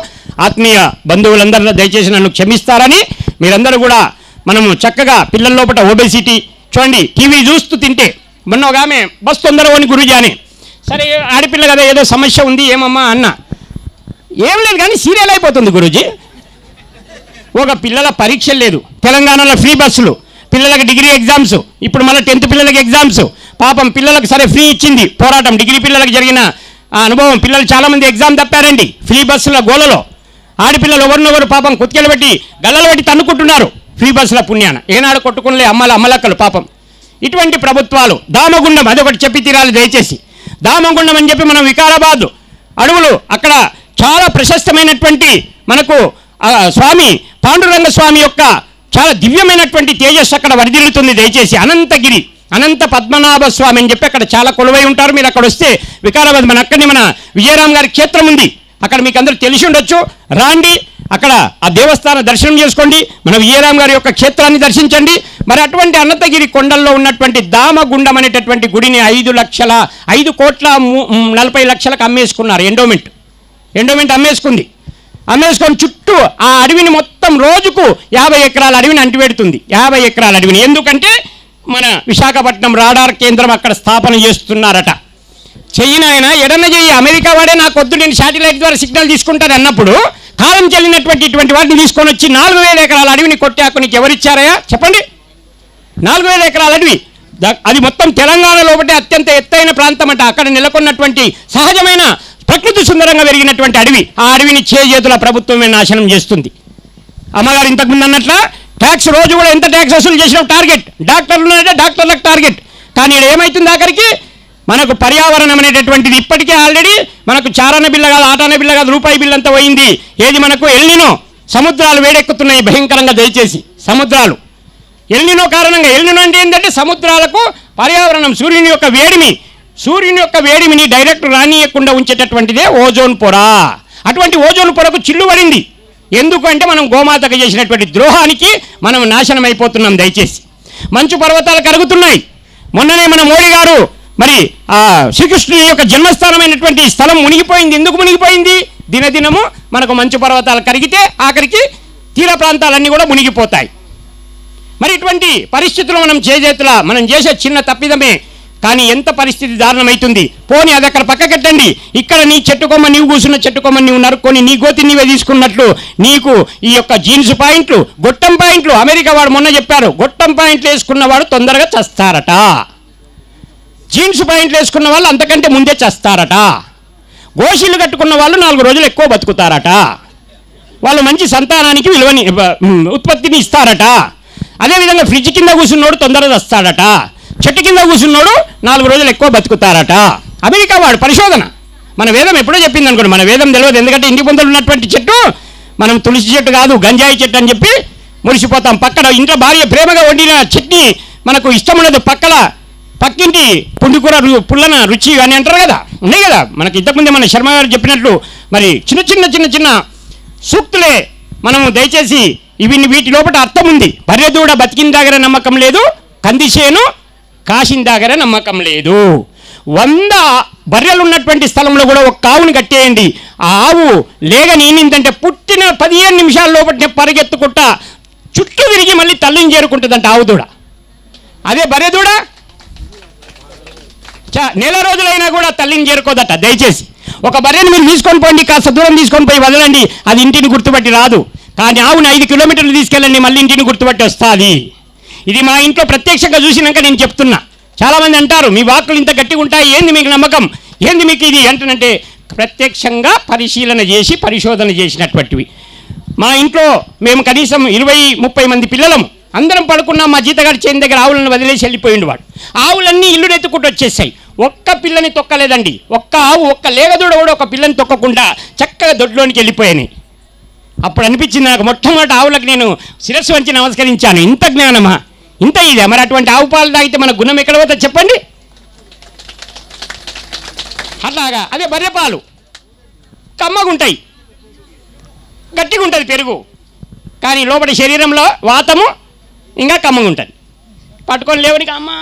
ఆత్మీయ బంధువులందరూ దయచేసి నన్ను క్షమిస్తారని, మీరందరూ కూడా మనము చక్కగా పిల్లల లోపల ఒబెసిటీ చూడండి, టీవీ చూస్తూ తింటే. మొన్న ఒక ఆమె బస్ తొందరగా అని గురుజీ అని, సరే ఆడపిల్ల కదా ఏదో సమస్య ఉంది ఏమమ్మా అన్న, ఏం లేదు కానీ సీరియల్ అయిపోతుంది గురూజీ. ఒక పిల్లల పరీక్షలు లేదు, తెలంగాణలో ఫ్రీ బస్సులు, పిల్లలకి డిగ్రీ ఎగ్జామ్స్, ఇప్పుడు మళ్ళీ 10th పిల్లలకి ఎగ్జామ్స్. పాపం పిల్లలకు సరే ఫ్రీ ఇచ్చింది పోరాటం. డిగ్రీ పిల్లలకు జరిగిన అనుభవం, పిల్లలు చాలామంది ఎగ్జామ్ తప్పారండి ఫ్రీ బస్సుల గోలలో. ఆడపిల్లలు ఎవరినొకరు పాపం కుత్కెలు పెట్టి గల్లలు పెట్టి తన్నుకుంటున్నారు ఫ్రీ బస్సుల పుణ్యాన. ఏనాడు కొట్టుకునిలే అమ్మలక్కలు పాపం. ఇటువంటి ప్రభుత్వాలు, దామగుండం అదొకటి చెప్పి తీరాలి దయచేసి. దామగుండం అని చెప్పి మనం వికారాబాద్ అడవులు, అక్కడ చాలా ప్రశస్తమైనటువంటి మనకు స్వామి పాండురంగ స్వామి యొక్క చాలా దివ్యమైనటువంటి తేజస్సు అక్కడ వరిదిల్లుతుంది. దయచేసి అనంతగిరి, అనంత పద్మనాభ స్వామి అని చెప్పి అక్కడ చాలా కొలువై ఉంటారు. మీరు అక్కడ వస్తే వికారాబాద్, మన అక్కడిని మన విజయరామ్ గారి క్షేత్రం ఉంది, అక్కడ మీకు అందరూ తెలిసి ఉండొచ్చు. రాండి, అక్కడ ఆ దేవస్థాన దర్శనం చేసుకోండి, మన విజయరామ్ గారి యొక్క క్షేత్రాన్ని దర్శించండి. మరి అటువంటి అనంతగిరి కొండల్లో ఉన్నటువంటి దామగుండం అనేటటువంటి గుడిని 5,40,00,000 అమ్మేసుకున్నారు. ఎండోమెంట్ అమ్మేసుకొని చుట్టూ ఆ అడవిని మొత్తం రోజుకు 50 ఎకరాల అడవిని అంటిపెడుతుంది. 50 ఎకరాల అడవిని. ఎందుకంటే మన విశాఖపట్నం రాడార్ కేంద్రం అక్కడ స్థాపన చేస్తున్నారట. చెయ్యినాయన ఎడన్న చెయ్యి, అమెరికా వాడే నాకు వద్దు, నేను శాటిలైట్ ద్వారా సిగ్నల్ తీసుకుంటాను అన్నప్పుడు కాలం చెల్లినటువంటి ఇటువంటి వాటిని తీసుకొని వచ్చి 4,000 ఎకరాల అడవిని కొట్టే హక్కు నీకు ఎవరిచ్చారయా చెప్పండి? 4,000 ఎకరాల అడవి, అది మొత్తం తెలంగాణలో ఒకటి అత్యంత ఎత్తైన ప్రాంతం అంటే అక్కడ నెలకొన్నటువంటి సహజమైన ప్రకృతి సుందరంగా పెరిగినటువంటి అడవి. ఆ అడవిని చేతుల ప్రభుత్వమే నాశనం చేస్తుంది. అమ్మగారు ఇంతకుముందు అన్నట్ల ట్యాక్స్ రోజు కూడా ఎంత ట్యాక్స్ వసూలు చేసిన టార్గెట్, డాక్టర్లకు టార్గెట్. కానీ ఇక్కడ ఏమవుతుంది ఆఖరికి మనకు పర్యావరణం అనేటటువంటిది ఇప్పటికే ఆల్రెడీ మనకు చారణ బిల్ల కాదు, ఆటాన బిల్ల కాదు, రూపాయి బిల్ అంతా పోయింది. ఏది మనకు ఎల్నినో, సముద్రాలు వేడెక్కుతున్నాయి భయంకరంగా. దయచేసి సముద్రాలు ఎల్నినో కారణంగా, ఎల్నినో అంటే ఏంటంటే సముద్రాలకు పర్యావరణం సూర్యుని యొక్క వేడిమిని డైరెక్ట్ రానియకుండా ఉంచేటటువంటిదే ఓజోన్ పొర. అటువంటి ఓజోన్ పొరకు చిల్లు పడింది. ఎందుకంటే మనం గోమాతకు చేసినటువంటి ద్రోహానికి మనం నాశనం అయిపోతున్నాం. దయచేసి మంచు పర్వతాలు కరుగుతున్నాయి. మొన్ననే మన మోడీ గారు మరి శ్రీకృష్ణుని యొక్క జన్మస్థానమైనటువంటి స్థలం మునిగిపోయింది. ఎందుకు మునిగిపోయింది? దినదినము మనకు మంచు పర్వతాలు కరిగితే ఆఖరికి తీర ప్రాంతాలన్నీ కూడా మునిగిపోతాయి. మరి ఇటువంటి పరిస్థితుల్లో మనం చేసే చిన్న తప్పిదమే కానీ ఎంత పరిస్థితి దారుణమవుతుంది. పోనీ అది అక్కడ పక్కకెట్టండి. ఇక్కడ నీ చెట్టుకొమ్మ నీవు కూర్చున్న చెట్టుకొమ్మ నీవు నరుక్కొని నీ గోతి నీవే తీసుకున్నట్లు నీకు ఈ యొక్క జీన్స్ పాయింట్లు, గొట్టం పాయింట్లు, అమెరికా వాడు మొన్న చెప్పారు, గొట్టం పాయింట్లు వేసుకున్నవాడు తొందరగా చస్తారట, జీన్స్ పాయింట్లు వేసుకున్న వాళ్ళు అంతకంటే ముందే చస్తారట, గోషీలు కట్టుకున్న వాళ్ళు 4 రోజులు ఎక్కువ బతుకుతారట, వాళ్ళు మంచి సంతానానికి విలువని ఉత్పత్తిని ఇస్తారట. అదేవిధంగా ఫ్రిడ్జ్ కింద కూర్చున్నోడు తొందరగా వస్తాడట, చెట్టు కింద కూర్చున్నోడు 4 రోజులు ఎక్కువ బతుకుతారట. అమెరికా వాడు పరిశోధన. మన వేదం ఎప్పుడో చెప్పింది అనుకోండి. మన వేదం తెలియదు, ఎందుకంటే ఇంటి ముందర ఉన్నటువంటి చెట్టు మనం తులసి చెట్టు కాదు గంజాయి చెట్టు అని చెప్పి మురిసిపోతాం. పక్కన ఇంట్లో భార్య ప్రేమగా వండిన చట్నీ మనకు ఇష్టం ఉండదు, పక్కింటి పుండికూర పుల్లన రుచి అని అంటారు కదా, ఉన్నాయి కదా. మనకి ఇంతకుముందే మన శర్మ గారు చెప్పినట్లు మరి చిన్న సూక్తులే మనము దయచేసి వీటి లోపల అర్థం ఉంది. బర్రెదూడ బతికిన దగ్గర నమ్మకం లేదు, కందిసేను కాసిన దగ్గర నమ్మకం లేదు. 100 బర్రెలు ఉన్నటువంటి స్థలంలో కూడా ఒక ఆవుని కట్టేయండి. ఆ ఆవు లేగ నేనిందంటే పుట్టిన 15 నిమిషాల లోపల పరిగెత్తుకుంటా చుట్టూ తిరిగి మళ్ళీ తల్లిని చేరుకుంటుందంట ఆవు దూడ. అదే బర్రెదూడ నెల రోజులైనా కూడా తల్లిని చేరుకోదట. దయచేసి ఒక బర్రెని మీరు తీసుకొని పోండి, కాస్త దూరం తీసుకొని పోయి వదలండి, అది ఇంటిని గుర్తుపట్టి రాదు. కానీ ఆవుని 5 కిలోమీటర్లు తీసుకెళ్ళండి, మళ్ళీ ఇంటిని గుర్తుపట్టి వస్తుంది. ఇది మా ఇంట్లో ప్రత్యక్షంగా చూసినాక నేను చెప్తున్నా. చాలామంది అంటారు మీ వాక్కులు ఇంత గట్టిగా ఉంటాయి, ఏంది మీకు నమ్మకం, ఏంది మీకు ఇది అంటనంటే ప్రత్యక్షంగా పరిశీలన చేసి పరిశోధన చేసినటువంటివి. మా ఇంట్లో మేము కనీసం 20-30 మంది పిల్లలము అందరం పడుకున్నాం. మా జీతగాడి చేని దగ్గర ఆవులను వదిలేసి వెళ్ళిపోయిండు వాడు. ఆవులన్నీ ఇల్లు నెత్తుకుంటూ వచ్చేసాయి. ఒక్క పిల్లని తొక్కలేదండి. ఒక్క ఆవు, ఒక్క లేగదూడ కూడా ఒక పిల్లని తొక్కకుండా చక్కగా దొడ్లోనికి వెళ్ళిపోయాయి. అప్పుడు అనిపించింది నాకు, మొట్టమొదటి ఆవులకు నేను శిరస్సు వంచి నమస్కరించాను. ఇంత జ్ఞానమా, ఇంత ఇదే. మరి అటువంటి ఆవు పాలు తాగితే మన గుణం ఎక్కడ పోతుంది చెప్పండి. అట్లాగా అదే బర్రె పాలు కమ్మగుంటాయి, గట్టిగా ఉంటుంది పెరుగు, కానీ లోపల శరీరంలో వాతము ఇంకా కమ్మగా ఉంటుంది. పట్టుకొని లేవనికి అమ్మా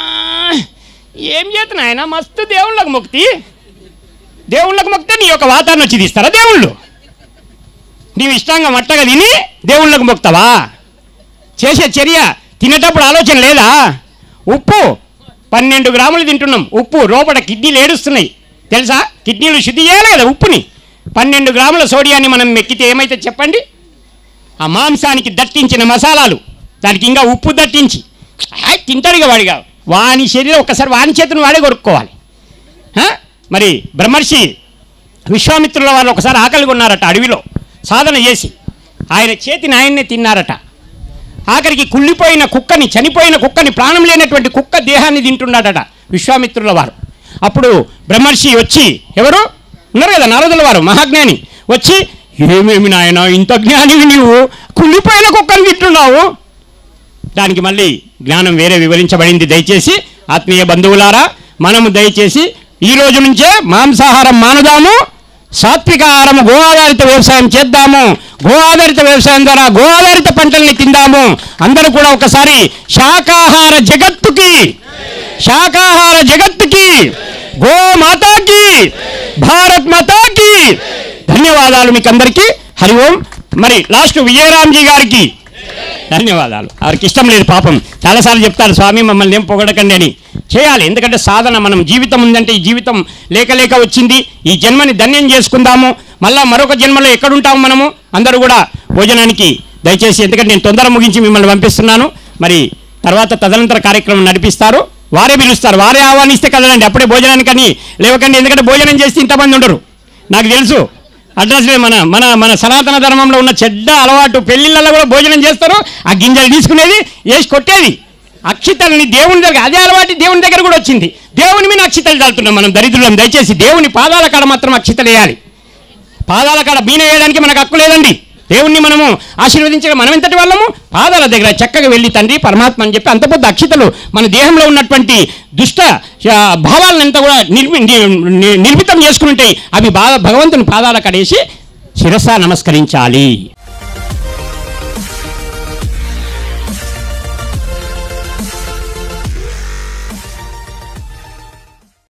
ఏం చేస్తున్నా ఆయన మస్తు దేవుళ్ళకు మొక్కితే నీ యొక్క వాతాన్ని వచ్చి తీస్తారా దేవుళ్ళు? నీవు ఇష్టంగా మట్టగా తిని దేవుళ్ళకు మొక్తావా? చేసే చర్య తినేటప్పుడు ఆలోచన లేదా? ఉప్పు 12 గ్రాములు తింటున్నాం. ఉప్పు లోపల కిడ్నీలు ఏడుస్తున్నాయి తెలుసా? కిడ్నీలు శుద్ధి చేయాలి కదా ఉప్పుని. 12 గ్రాముల సోడియాన్ని మనం మెక్కితే ఏమైతే చెప్పండి? ఆ మాంసానికి దట్టించిన మసాలాలు, దానికి ఇంకా ఉప్పు దట్టించి తింటాడుగా వాడిగా, వాని శరీరం ఒక్కసారి వాని చేతును వాడే కొరుక్కోవాలి. మరి బ్రహ్మర్షి విశ్వామిత్రుల వాళ్ళు ఒకసారి ఆకలిగా ఉన్నారట, అడవిలో సాధన చేసి ఆయన చేతిని ఆయన్నే తిన్నారట. ఆఖరికి కుళ్ళిపోయిన కుక్కని, చనిపోయిన కుక్కని, ప్రాణం లేనటువంటి కుక్క దేహాన్ని తింటున్నాడట విశ్వామిత్రుల వారు. అప్పుడు బ్రహ్మర్షి వచ్చి, ఎవరు ఉన్నారు కదా నారదుల వారు మహాజ్ఞాని, వచ్చి ఏమేమి నాయన ఇంత జ్ఞానివి నీవు కుళ్ళిపోయిన కుక్కని తింటున్నావు? దానికి మళ్ళీ జ్ఞానం వేరే వివరించబడింది. దయచేసి ఆత్మీయ బంధువులారా, మనము దయచేసి ఈ రోజు నుంచే మాంసాహారం మానుదాము, సాత్విక ఆహారం గో ఆధారిత వ్యవసాయం చేద్దాము. గో ఆధారిత వ్యవసాయం ద్వారా గో ఆధారిత పంటల్ని తిందాము. అందరూ కూడా ఒకసారి శాకాహార జగత్తుకి గో మాతాకి, భారత్ మాతాకి ధన్యవాదాలు మీకు అందరికీ. హరి ఓం. మరి లాస్ట్ విజయరామ్జీ గారికి ధన్యవాదాలు. వారికి ఇష్టం లేదు పాపం, చాలాసార్లు చెప్తారు స్వామి మమ్మల్ని ఏం పొగడకండి అని. చేయాలి, ఎందుకంటే సాధన. మనం జీవితం ఉందంటే ఈ జీవితం లేక వచ్చింది, ఈ జన్మని ధన్యం చేసుకుందాము. మళ్ళా మరొక జన్మలో ఎక్కడుంటాము మనము. అందరూ కూడా భోజనానికి దయచేసి, ఎందుకంటే నేను తొందర ముగించి మిమ్మల్ని పంపిస్తున్నాను. మరి తర్వాత తదనంతర కార్యక్రమం నడిపిస్తారు, వారే పిలుస్తారు, వారే ఆహ్వానిస్తే కదలండి, అప్పుడే భోజనానికని లేవకండి. ఎందుకంటే భోజనం చేస్తే ఇంతమంది ఉండరు, నాకు తెలుసు. అడ్రస్ మన మన మన సనాతన ధర్మంలో ఉన్న చెడ్డ అలవాటు, పెళ్ళిళ్ళలో కూడా భోజనం చేస్తారు, ఆ గింజలు తీసుకునేది వేసి కొట్టేది, అక్షితల్ని దేవుని దగ్గర, అదే అలవాటు దేవుని దగ్గర కూడా వచ్చింది. దేవుని మీద అక్షితలు చల్లుతున్నాం మనం దరిద్రులం. దయచేసి దేవుని పాదాల కాడ మాత్రం అక్షితలు వేయాలి. పాదాల కాడ బీన వేయడానికి మనకు హక్కు లేదండి. దేవుణ్ణి మనము ఆశీర్వదించగా మనం ఎంతటి వాళ్ళము? పాదాల దగ్గర చక్కగా వెళ్ళి తండ్రి పరమాత్మ అని చెప్పి అంత పెద్ద అక్షతలు మన దేహంలో ఉన్నటువంటి దుష్ట భావాలనంతా కూడా నిర్మితం చేసుకుని ఉంటాయి. అవి భగవంతుని పాదాల కడేసి శిరస నమస్కరించాలి.